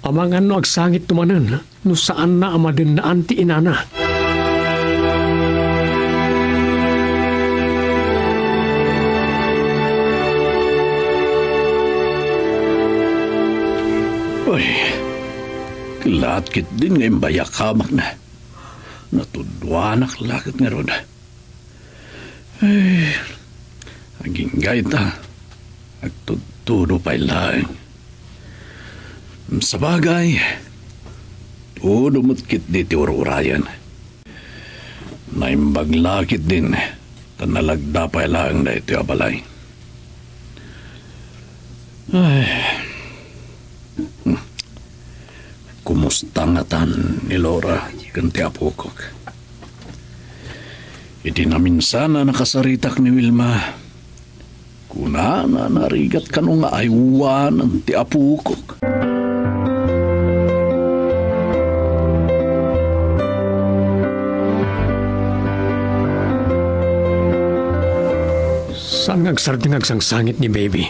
amang ano agsangit tumanan, no saan na amadin na anti inana. Uy, kilatkit din ngayong bayak hamak na. Natudwanak lakit nga ron. Ay, aging gaita. Agtutudo pa'y laing. Sa bagay, tudo mo't-kit di ti ururayan. Naimbag lakit din, tanalagda pa'y laing na ito abalay. Ay, kumusta nga tan ni Laura kanti apukok. Iti namin sana nakasaritak ni Wilma. Kuna na narigat ka nung aywan ang ti apukok. Saan ngagsarding agsangsangit ni baby?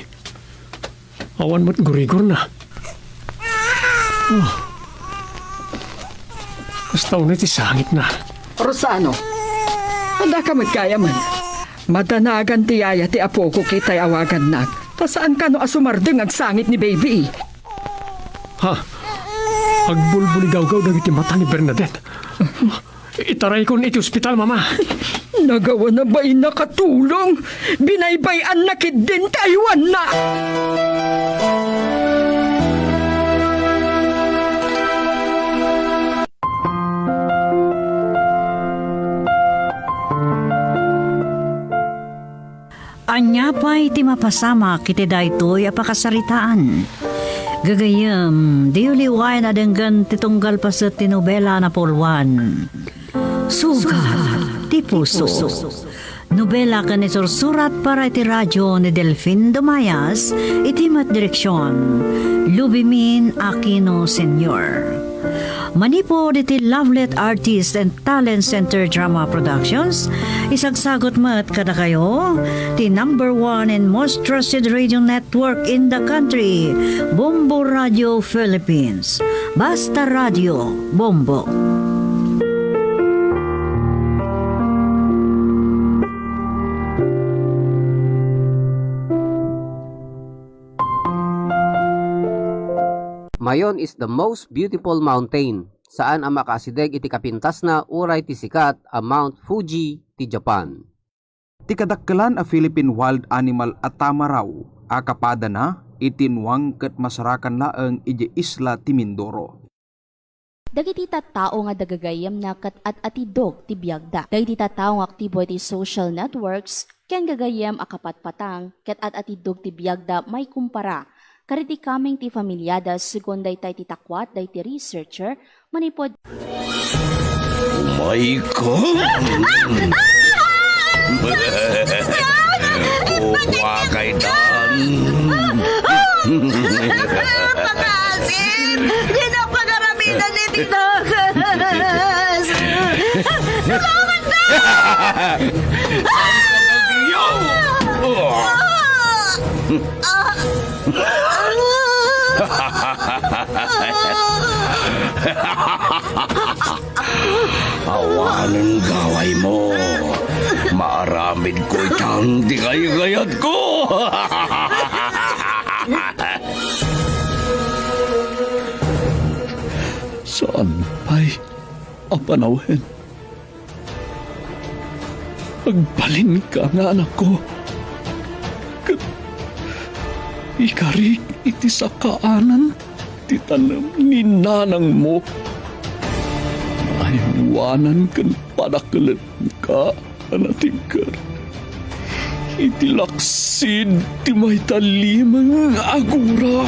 Awan mo't gurigor na. Oh. Kastaw na ti sangit na. Rosano, ada ka magkaya man. Madanagan ti yaya ti apo ko kita'y awagan na. Pasaan ka no asumardeng agsangit ni baby? Ha? Agbulbuligaw-gaw na iti mata ni Bernadette. Itaray ko iti ospital, mama. Nagawa na ba'y nakatulong? Binaybayan na kid din Taiwan na! Anya pa iti mapasama kiti daytoy apakasaritaan. Gagayam, di uliwain na denggan titunggal pa sa tinobela na polwan. Sugat, ti puso. Nobela ka ni sursurat para iti radyo ni Delfin Dumayas, iti mat direksyon, Lubimin Aquino Sr. Manipod iti Lovelet Artist and Talent Center Drama Productions, isagsagot mat kada kayo, the #1 and most trusted radio network in the country, Bombo Radio Philippines. Basta Radio, Bombo. Mayon is the most beautiful mountain, saan ang makasideg iti kapintas na uray ti sikat a Mount Fuji ti Japan. Ti kadakkelan a Philippine wild animal at tamaraw, akapada na itinwang ket masarakan laeng iti isla ti Mindoro. Dagiti tattao nga dagagayam na kat at atidog ti biyagda. Dagiti tattao nga aktibo ti social networks, ken gagayam akapatpatang ket at atidog ti biyagda may kumpara. Kariti kaming ti familyadas segon daytay ti takwat day ti researcher manipod. Oh my God! Kuha kay Dan! Pakasin! Di na pagaramitan ni Tito Gas! Tulungan na! Awanan gaway mo. Maaramid ko itang di kaya-gayat ko. Saan pa'y apanawin? Agbalin ka nga anak ko. Ikarik iti sa kaanan, ti tanam ni nanang mo. Aywanan kan padakalat ka, anatingkar. Iti laksid, ti may talimang agura.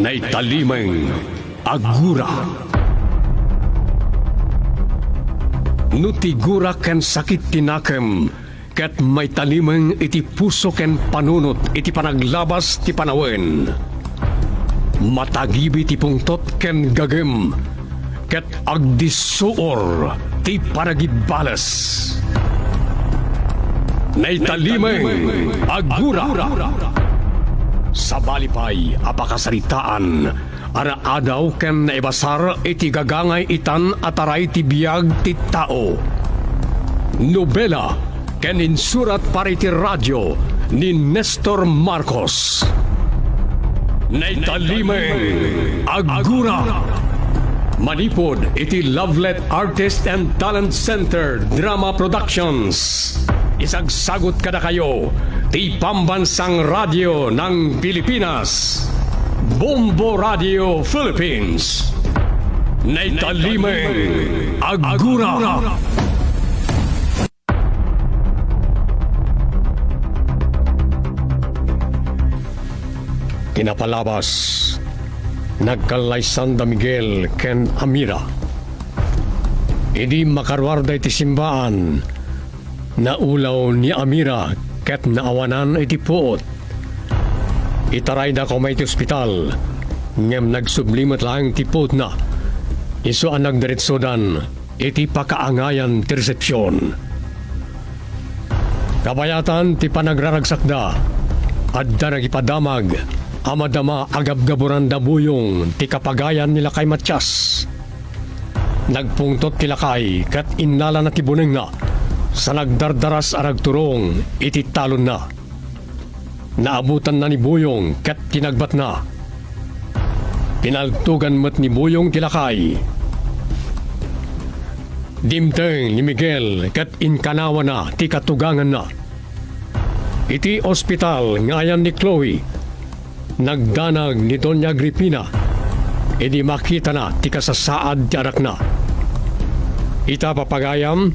Naitalimang agura. Nutigura ken sakit tinakam, ket may talimang iti puso ken panunot iti panaglabas ti panawen. Matagibi ti pungtot ken gagem, ket agdisuor ti panagibalas. Naitalimang agura. Sa balipay apakasaritaan, araadaw ken naibasar iti gagangay itan ataray ti biyag ti tao. Nobela ken insurat para iti radyo ni Nestor Marcos. Naitalimeng agura. Manipod iti Lovelet Artist and Talent Center Drama Productions. Isagsagot kada kayo ti pambansang radyo ng Pilipinas, Bombo Radio Philippines. Naitalimeng agura. Kinapalabas, nagkalaysan da Miguel ken Amira. Idi makarwarda iti simbaan, naulaw ni Amira ket naawanan iti puot. Itaray da ko may iti ospital, ngem nagsublimat lang ti puot na. Isu ang nagdiretsodan, iti pakaangayan ti resepsyon. Kabayatan ti panagraragsakda, adda nagipadamag, amadama agabgaburan da buyong ti kapagayan nila kay Matyas. Nagpungtot kilakay kat innala na tibuneng na sa nagdardaras aragturong iti talon na. Naabutan na ni Buyong kat tinagbat na. Pinaltugan mat ni Buyong tilakay. Dimteng ni Miguel kat inkanawa na ti katugangan na. Iti ospital ngayan ni Chloe. Nagdanag ni Doña Agripina. Idi makita na ti kasasaad ti anak na. Ita papagayam,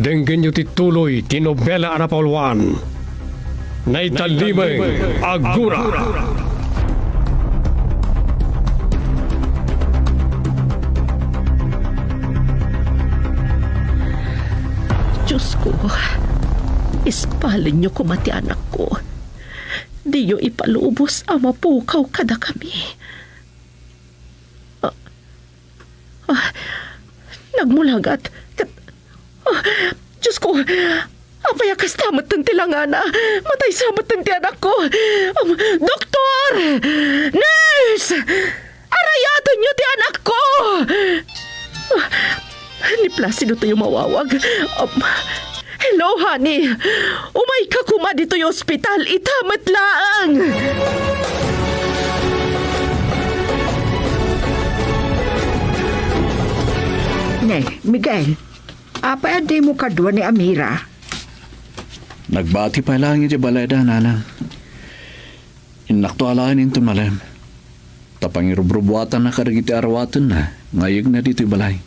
denggen yu ti tuloy ti nobela Anapolwan. Naitalimeng Agura. Diyos ko, ispalin niyo kumati anak ko. Di niyo ipalubos ang mapukaw kada kami. Nagmulagat. Diyos ko, apayakas tamat ng tilangana. Matay samat ng tiyanak ko. Doktor! Nurse! Arayatan niyo ti anak ko! Ni Placido tayo mawawag. Hello, honey. Umay ka kuma dito yung ospital. Itamat laang. Ne, Miguel. Apa di mo kadwa ni Amira? Nagbati pa lang iti baleda, nanang. Inaktualain ito malam. Tapangirubrubuatan na karagiti arawatan na. Ngayag na dito balay.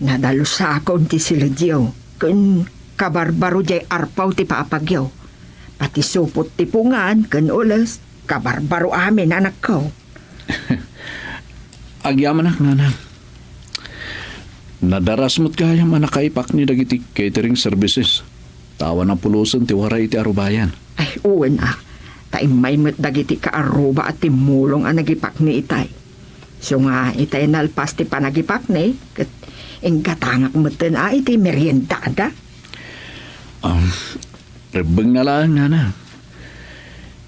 Nadalo sa akong ti sila diyo. Kun kabarbaro jay arpaw ti paapagyaw. Pati supot ti pungan, kun ulas, kabarbaro amin anak ko. Agyaman ak, nanang. Nadaras mo't kaya manakaipak ni dagiti catering services. Tawa na pulusan ti waray iti arubayan. Ay, uwan Taimay mo't dagiti kaaruba at timulong ang nagipak ni itay. So nga, itay nalpas ti panagipak ni, kat ingkatangak mo't iti meriendada. Rebeng na lang, nana.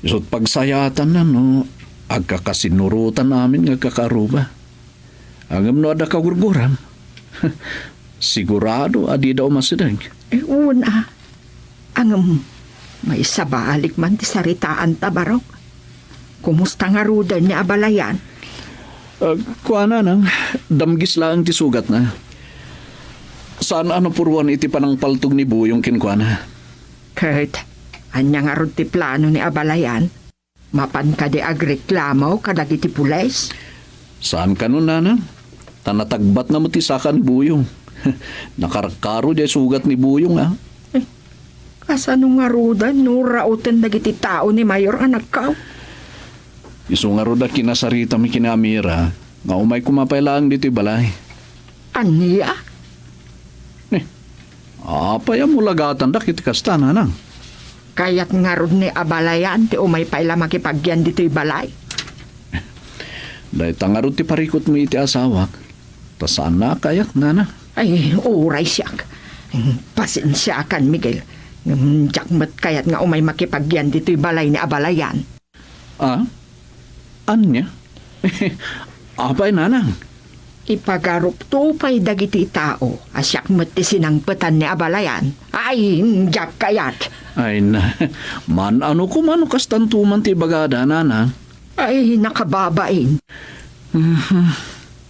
Isot pagsayatan na, no, agkakasinurutan namin ng kakaruba. Agam no ada kagurguram. Sigurado adi daw masidag. Una, angam may sabalik man ti saritaan tabarok. Kumusta nga rudan ni abalayan? Kuha na nang, damgis lang ti sugat na. Saan ano puruan iti panang paltog ni Buyong kinkuha na? Kurt, anya nga rod ti plano ni abalayan? Mapan ka di agreklamo kadagiti pules? Saan ka nun, nana? Tanatagbat na matisakan ni Buyong. Nakarakaro di sugat ni Buyong, ha? Kasano nga rudan, no rautan dagiti tao ni Mayor anak ka? Isu nga rudan kinasarita mi kinamira, nga umay kumapay lang dito balay. Anya? Apay mo lagatan da kiti kasta, nanang. Kaya't nga rod ni abalayan, ti umay paila makipagyan dito'y balay. Dahil tangarod ti parikot mo iti asawak, tasaan na kayak, nana. Ay, uray siyak. Pasensya kan, Miguel. Jakmat kaya't nga umay makipagyan dito'y balay ni abalayan. Anya? Apay, nanang. Ipagarup tupay dagiti tao, asyak mati sinangpetan ni abalayan. Ay, jak kayat. Ay na, man ano ko man kastantuman ti bagada, nanang. Ay, nakababain.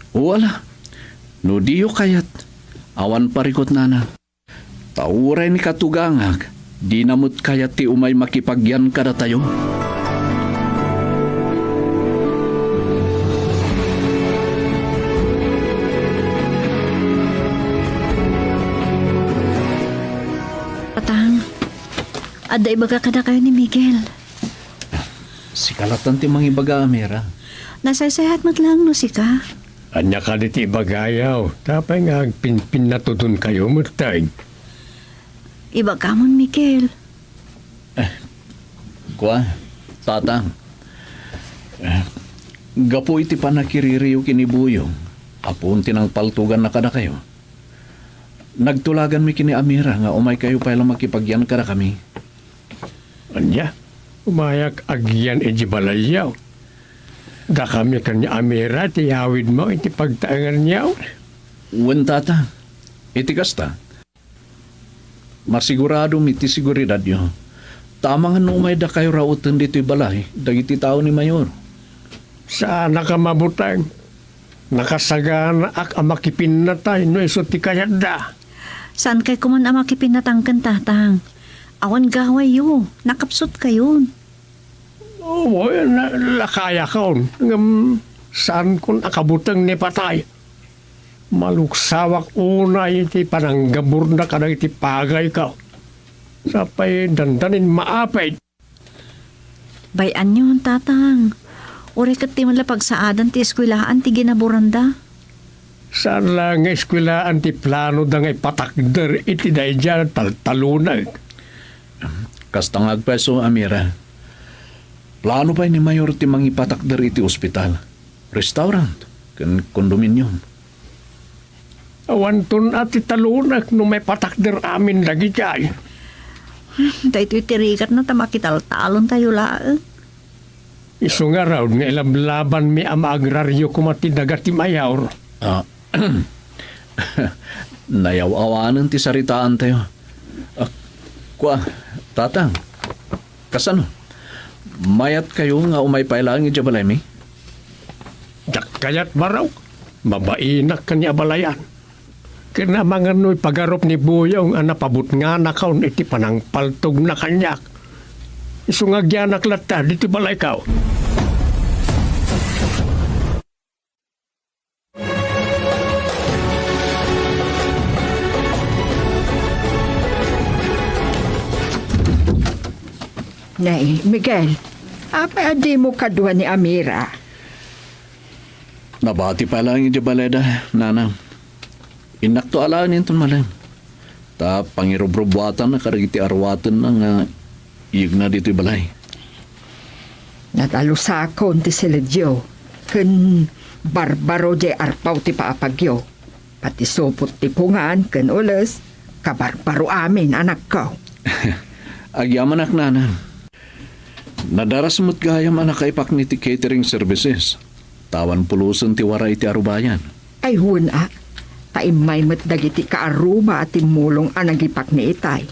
Wala. No diyo kayat. Awan parikot, nana. Tauray ni katugangag. Di namut kayat ti umay makipagyan kada tayo. Patang, aday baga kada kayo ni Miguel. Si kalatan ti mga ibaga, Amira. Nasaysayahat mat lang no si ka. Anya ka diti bagayaw. Tapay nga pinpin na tutun kayo mutay. Iba ka mon, Miguel. Kwa, tatang. Gapo iti panakiririyo kinibuyong. Apun tinang paltugan na kada kayo. Nagtulagan mi kini Amira nga umay kayo pa lang makipagyan kada kami. Anya? Umayak agyan iji balayaw. Da kami kanya Amira, tiyawid mo, iti pagtaangan niyaw. Uwan, tata. Iti kasta. Masigurado miti siguridad nyo. Tama nga nung may da kayo rautan dito'y balay, dagiti tao ni Mayor. Saan ka mabutang? Nakasagana ak amakipin na tayo no iso ti kayat da. Saan kay kuman amakipin na tangkan tatang? Awan gaway yo, nakapsot kayon. Oo, lakaya kaon. Saan kun akabutang ni patay? Maluksawak unay iti pananggabur na ka iti pagay ka. Sapay dandanin maapay. Bayan yun, tatang. Uri kat ti malapag saadan ti eskwilahaan ti ginaburanda. Saan lang eskwilaan ti plano da ngay patakder iti dahi dyan talunag. Kastangag peso, Amira. Plano pa ni Mayor ti mangipatakder iti ospital, restaurant, kan kondominium. Awan tun at talunag no may patakder amin lagi dyan. Dahito itirikat na tamakital-talon tayo laang. Iso nga raw nga ilang laban mi ama agraryo kumatidaga ti mayaw. Nayaw-awanan ti saritaan tayo. Tatang, kasano? Mayat kayo nga umay pailangi dya balay mi? Kayat baraw, mabainak ka niya balayan. Kena mga no'y pagarop ni Buyong ang napabut nga na kaon iti panang paltog na kanyak. Iso nga gyanak lata, dito balay kao. Nay, Miguel, apa adi mo kadwa ni Amira? Nabati pa lang yung baleda, nanang. Inakto alanin ton malam. Ta pangirobrobwatan na karagiti arwatan na nga iyag na dito'y balay. Natalusakon ti Seledyo, ken barbaro di arpaw ti paapagyo. Pati supot ti pungan, ken ules, kabarbaro amin anak ko. Agyaman ak nanang. Nadaras mo't gayam anak kaipak ni ti catering services. Tawan pulusan ti waray ti arubayan. Ay huna, taimay mo't dagiti kaaruba at timulong anagipak ni itay.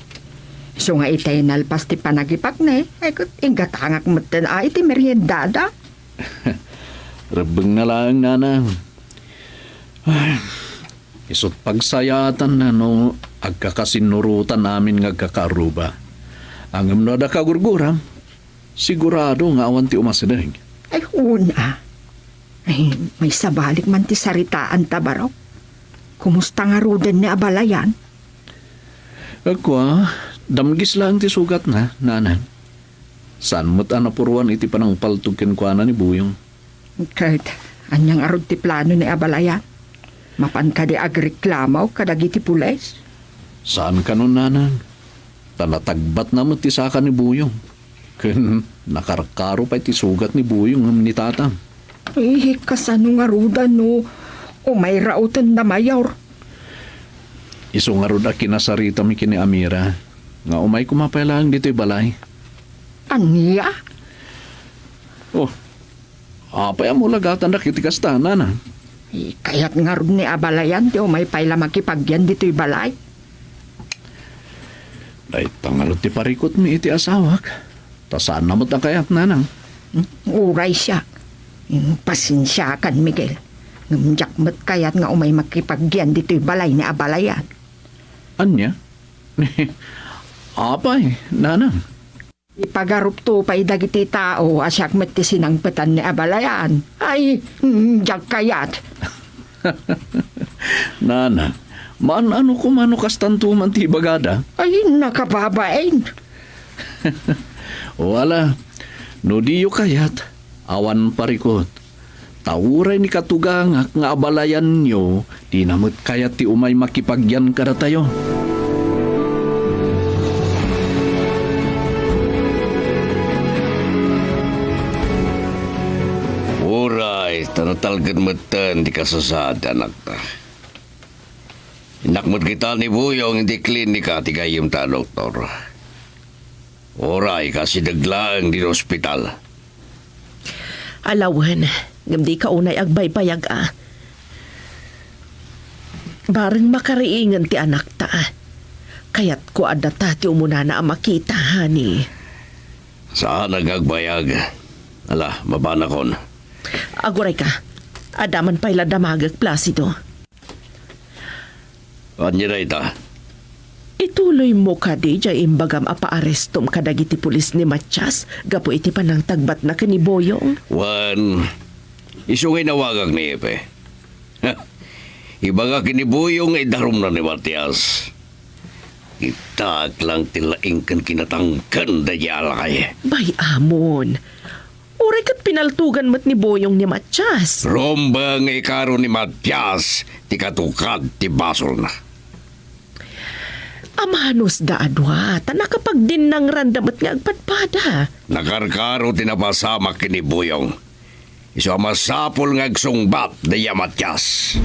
So nga itay nalpas ti panagipak ni, ay kut ingatangak mo't na iti meriendada. Rabeng na lang nanang. Isot pagsayatan na no agkakasinurutan namin nga agkakaaruba. Ang amnada kagurguram, sigurado nga awan ti umasideg. Ay huna, ay may sabalik man ti saritaan tabaraw. Kumusta nga rudan ni abalayan? Agwa, damgis lang ti sugat na, nanang. Saan mo't anapuruan iti panang paltugkin kwa na ni Buyong? Kahit anyang arod ti plano ni abalayan. Mapan ka di agreklamaw kadagiti pules. Saan ka nun, nanang? Tanatagbat na mo't ti saka ni Buyong. Ken nakarkaro pa iti sugat ni Buyong ni tatang. Eh, kasano nga rudan no? O may rautan na mayor. Iso nga rod kinasarita mi kini Amira. Nga umay kumapay lang dito'y balay. Aniya? Oh, apay mo lagatan na kitikasta, nana. Eh, kaya't nga rod ni abalayan, di o may payla makipagyan dito'y balay. Ay, tangalot ti parikot mi iti asawak. Tasaan namot ang kayat, nanang. Uray siya. Pasensya kan, Miguel. Ngamjak mo't kayat nga umay makipagyan dito'y balay ni abalayan. Anya? Apay, nanang. Ipagarup to pa'y dagiti tao asyak mo't ti sinangpetan ni abalayan. Ay, jak kayat. Nanang, ano kumano kastantuman ti bagada? Ay, nakababain. Wala, no diyo kayat, awan parikot. Tawuray ni katugangak nga abalayan nyo, di namot kayat ti umay makipagyan kada tayo. Uray, tanatalgan matan di kasasad, anak ta. Inakmot kita ni Buyong di klinika ti kayim ta, doktor. Uray, kasi daglaang di ospital. Alawan, gamdi ka unay agbaybayag Bareng makariingan ti anak ta. Kayat ko adata ti umuna na makita, hani. Saan nagagbayag? Ala, mabanakon. Aguray ka. Adaman pa'y ladamagag plasido. Anya na ita? Ituloy mo ka di jay imbagam apa-arestom kadagiti pulis ni Matias gapo iti panang tagbat na kaniboyong. Wan, isungay nawagag ni Epe. Ibaga kinibuyong ay darum na ni Matias. Itak lang tilaing kan kinatangkan da yalakay. Bay amon. Uray kat pinaltugan mat ni Boyong ni Matias. Romba nga ikaro ni Matias, ti katukad ti basol na. Amanos da adwa, tanakapag din ng randamat nga agpadpada. Nakarkaro tinapasama kinibuyong. Iso masapol nga agsungbat da ya Matias.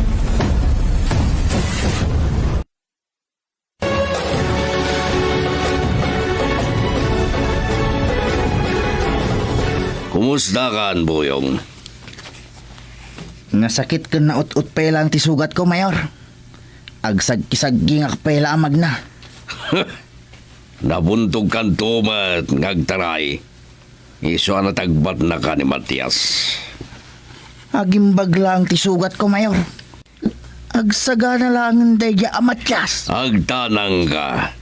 Kumusta ka, Buyong? Nasakit ka na ut-ut pa lang ti sugat ko, Mayor. Agsag-kisaggi nga pala amag na. Nabuntog kan tumat ngagtaray. Iso na tagbat na ka ni Matias. Agimbag lang ti sugat ko, Mayor. Agsaga na lang ang daya Matias. Agtanang ka.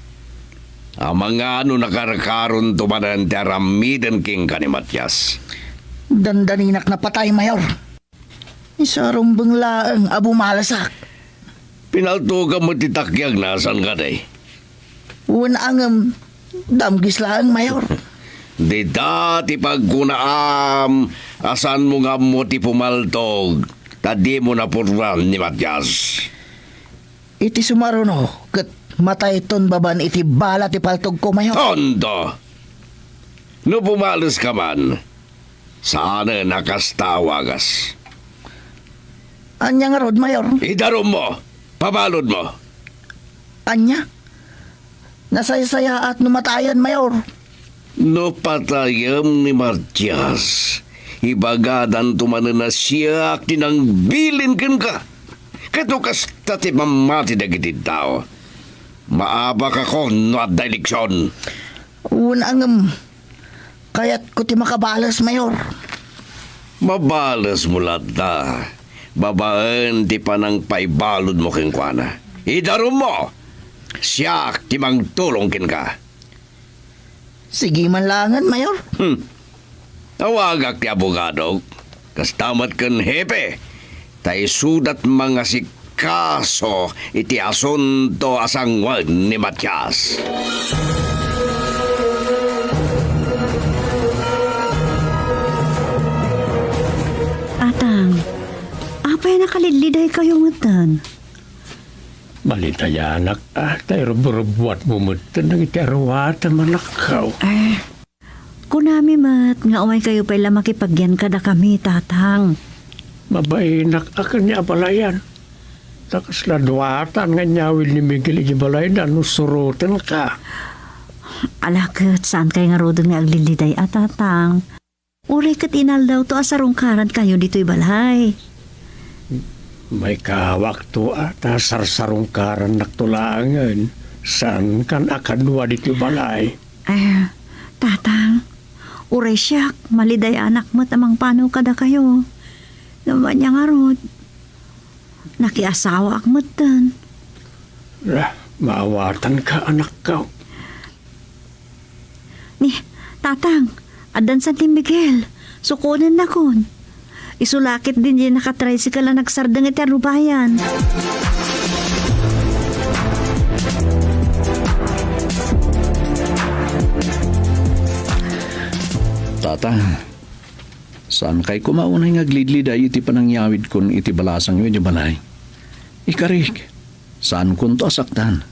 Ang mga nakarakaron tumanan ti aramidan king ka ni Matias. Dandaninak na patay, Mayor. Isarong banglaang abo malasak. Pinaltugan mo titakyag na saan ka day? Unang damgis lang, Mayor. Di dati pagkunaam, asan mo nga mo ti pumaltog, tadi mo na purwan ni Matias. Iti sumaruno, kat matay ton baban iti bala ti paltog ko, Mayor. Tondo! No pumalas ka man, sana nakastawagas. Anya nga rod, Mayor? Idarom mo, pabalod mo. Anya? Nasaysaya at numatayan, Mayor. No patayam ni Matias, ibagadan tumanan na siya tinang bilin kan ka. Katukas tati mamati na gitid tao. Maabak ako no at daliksyon. Unang kaya't ko ti makabalas, Mayor. Mabalas mo lata. Babaan ti panang paibalod mo king kwana. Idarom mo! Siya timang tulong kin ka. Sige man langan, Mayor. Tawagak ti abogado. Kastamat kan hepe. Tay sudat mga sikaso iti asunto asangwag ni Matias. Atang, apay nakalidliday kayo matan? Malitayanak tayo ruburubuat bumutan ng itiarwatan manakaw. Kunami mat, nga umay kayo pala makipagyan kada kami, tatang. Mabainak akan niya balayan. Takas ladwatan nga nyawil ni Miguel Ijibalayan na surutan ka. Alakot, saan kayo nga rodon nga agliliday at tatang? Uri kat inal daw to asarong karan kayo dito'y balay. May kawakto ata sarsarungkaran naktulangan. Saan kan akanwa dito balay? Tatang, uray siyak, maliday anak mo't amang pano kada kayo. Naman niya nga rod. Nakiasawa ak mo't dan. Maawatan ka anak ka. Ni, tatang, adan sa Tim Miguel, sukunan na kon. Isulakit din din nakatricycle na nagsardang iti arubayan. Tata, saan kay kumaunay nga glidliday iti panangyawid kun iti balasang yun yung balay? Ikarik, saan kun to asaktan?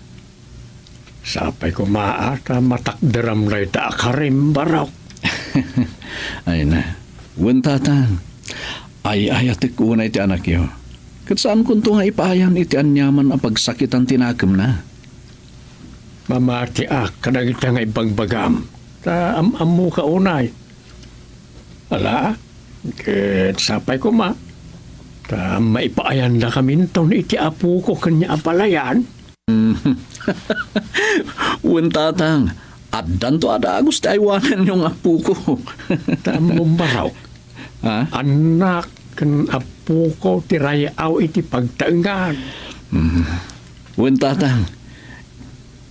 Sapay ko maata matakderam na ita akarim barok. Ay na, wen tatang, ay ayatik unay iti anak yo. Kat saan kun to nga ipayan iti anyaman ang pagsakitan tinakam na? Mamati ak, kadang ita nga ibagbagam. Ta amu ka unay. Ala, ket sapay ko ma. Ta maipaayan na kami nito ni iti apo ko kanya apalayan. Wen tatang, At danto ada gusto aywanan yung apo ko. Tamong baraw. Ha? Anak kan apo ko tirayaw iti pagtaengan. Wen tatang.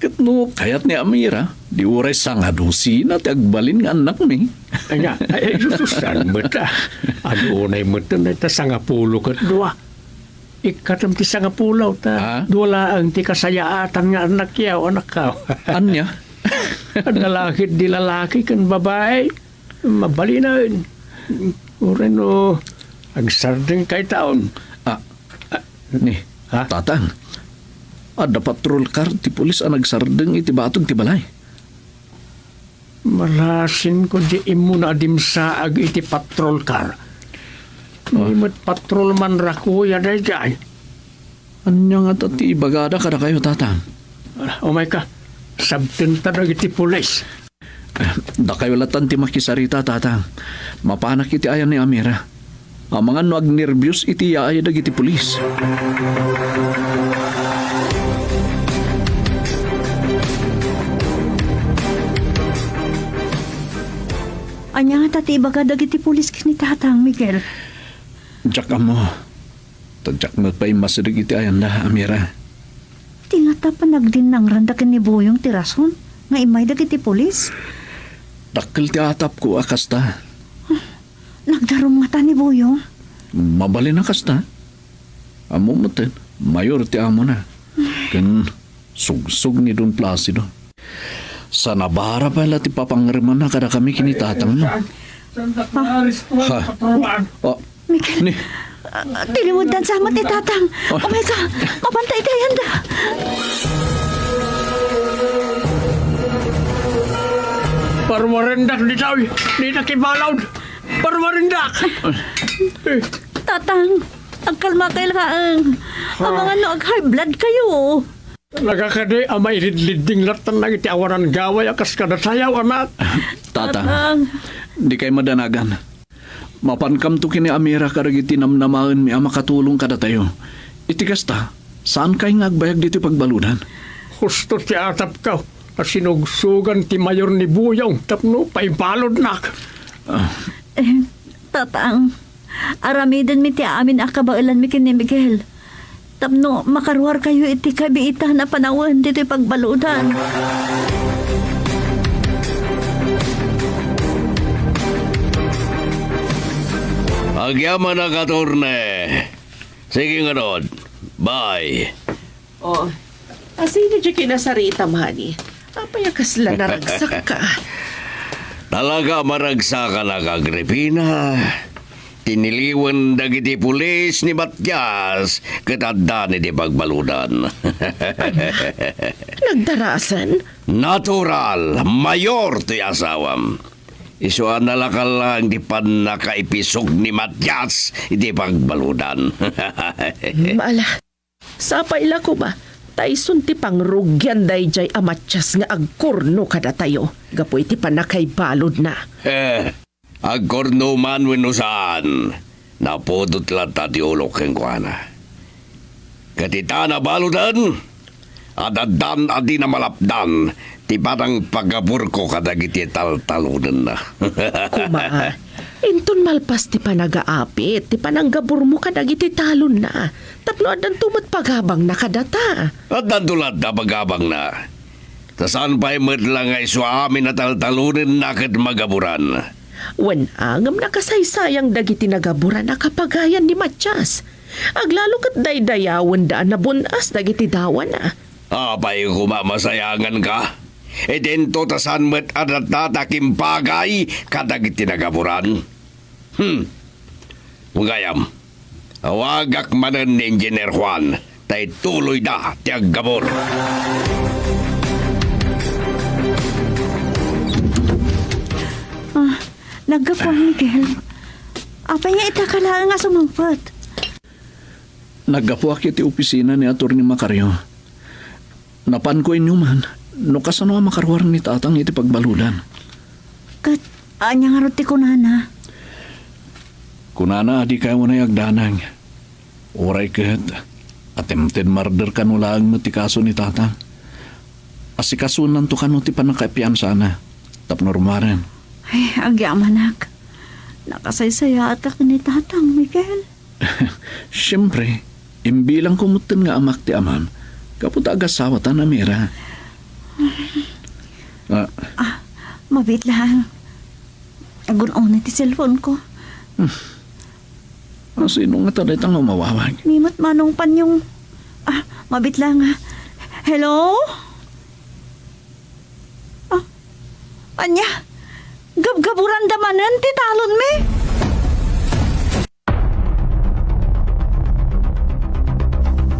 Katno kayat ni Amira, di uray sangadusi na tagbalin nga anak ni. Nga, ay sususan mo ta. Ano unay mo ta na sangapulo kat dua. Ikatam ti sangapulaw ta. Dula ang ti kasayaatan nga anak yaw, anak ka. Anya? Ang lalaki di lalaki kan babae. Mabalinan. Uren o, agsardeng kay taon. Ni, tatang. Ada patrol car ti pulis ang nagsardeng iti batog ti balay. Malasin ko di imo na adimsaag iti patrol car. Imot patrol man rakuya na dyan. Anya nga ti bagada kada kayo tatang? Umay ka, sabtenta na iti pulis. Da kayo latan ti makisarita tatang. Mapanak iti ayan ni Amira. Ang mga no agnervyos iti yaay iti pulis. Anya nga tati baga dagiti pulis kini tatang, Miguel. Diyak mo. Tadyak mo pa masirig iti ayan na, Amira. Tingata pa nagdinang randakin ni Boyong tirason nga imay dagiti pulis. Dakil ti atap ko akasta. Nagdarom nga ta ni Boyong. Mabali na kasta. Amo maten, mayor ti amo na. Kan sugsug ni Don Placido. Sa nabara pala ti papangriman na kada kami kinitatang mo. Ha? Oh, Miguel, tilimudan sa amat ni tatang. Oh my God, mapantay tayan da. Parmarindak di tawi, di nakibalaw. Parmarindak. Tatang, ang kalma kayo kaang. Ang mga no, high blood kayo. Nagakade, amay ridliding latan na iti awaran gaway akas kada sayaw, anak. Tatang, di kayo madanagan. Mapankam to kini Amira karagiti namnamahan mi ama katulong kada tayo. Iti kasta, saan kayo ngagbayag dito pagbaludan? Gusto ti atap ka. Sinugsugan ti mayor ni Buyong. Tapno, paipalod nak. Tatang, aramidin mi ti amin akabailan mi kini Miguel. Tapno, makaruar kayo iti kabiita na panawan dito pagbaludan. Agyaman na katorne. Sige nga doon. Bye. Oh, asino dyan kinasarita, mani? Apaya kasla naragsak ka. Talaga maragsakan na Agripina. Tiniliwan dagiti pulis ni Matias katanda ni di pagbaludan. Nagdarasan? Natural, mayor ti asawam. Isuan na lakal lang di pan nakaipisog ni Matias iti pagbaludan. Maala, sapaila ko ba? Tayson ti pangrugyan dayjay amatyas nga agkurno kada tayo. Gapo iti panakay balod na. Agkorno man wenno saan. Napodot lang tati ulok keng kuana. Katita na baludan. Adadan adi na malapdan. Ti parang pagabur ko kadagiti taltalunan na. Kuma, inton malpas ti panagaapit. Ti pananggabur mo kadagiti talon na. Tapno adan tumat pagabang na kadata. At nandulad na pagabang na. Tasan pa'y madlang ay suamin na taltalunan na kad magaburan. Wan angam nakasaysayang dagiti nagaburan na kapagayan ni Matias. Aglalo kat daydayawan daan na bunas dagiti dawan na. Apay kumamasayangan ka. E dento tasan met adat natakim pagay kadagiti nagaburan. Ugayam. Awagak manan ni Engineer Juan. Tay tuloy da tiag gabor. Nagapang Miguel. Apay nga itakala nga sumangpat. Nagapuak iti opisina ni Atty. Macario. Napan ko inyo man. No kasano ang makarwar ni tatang iti pagbaludan. Kat, anya nga roti kunana. Kunana, di kayo na yagdanang. Oray kat, attempted murder kanulang mo ti kaso ni tatang. asikasunan to kano ti panakaipian sana. Tapno rumaren. Ay, agyam anak. Nakasaysaya at ka ni Tatang, Miguel. Siyempre, imbilang kumutin nga amak ti aman, kaput agasawa ta na mira. Mabit lang. Agun-on ti cellphone ko. Sino nga taday tang umawawag? Mimot manong pan yung... mabit lang ha. Hello? Anya? Gabgaburan damanan ti talon me?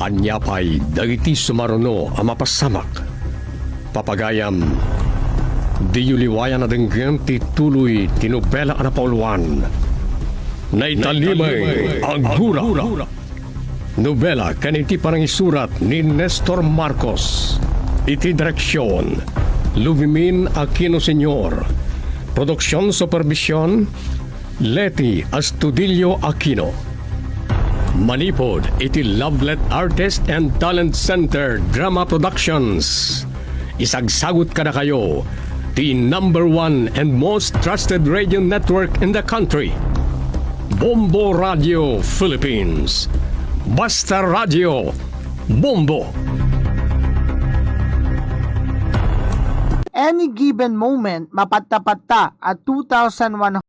Anya pa'y dagiti sumaruno ang mapasamak. Papagayam, di yuliwayan na denggem ti tuloy tinubela ka na pauluan. Naitalimay ang gura. Nobela kaniti parang isurat ni Nestor Marcos. Iti direksyon, Luvimin Aquino Sr. Produksyon Supervision, Leti Astudillo Aquino. Manipod iti Lovelet Artist and Talent Center Drama Productions. Isagsagot ka na kayo, the #1 and most trusted radio network in the country. Bombo Radio Philippines. Basta Radio Bombo. Any given moment, mapatta-patta at 2,100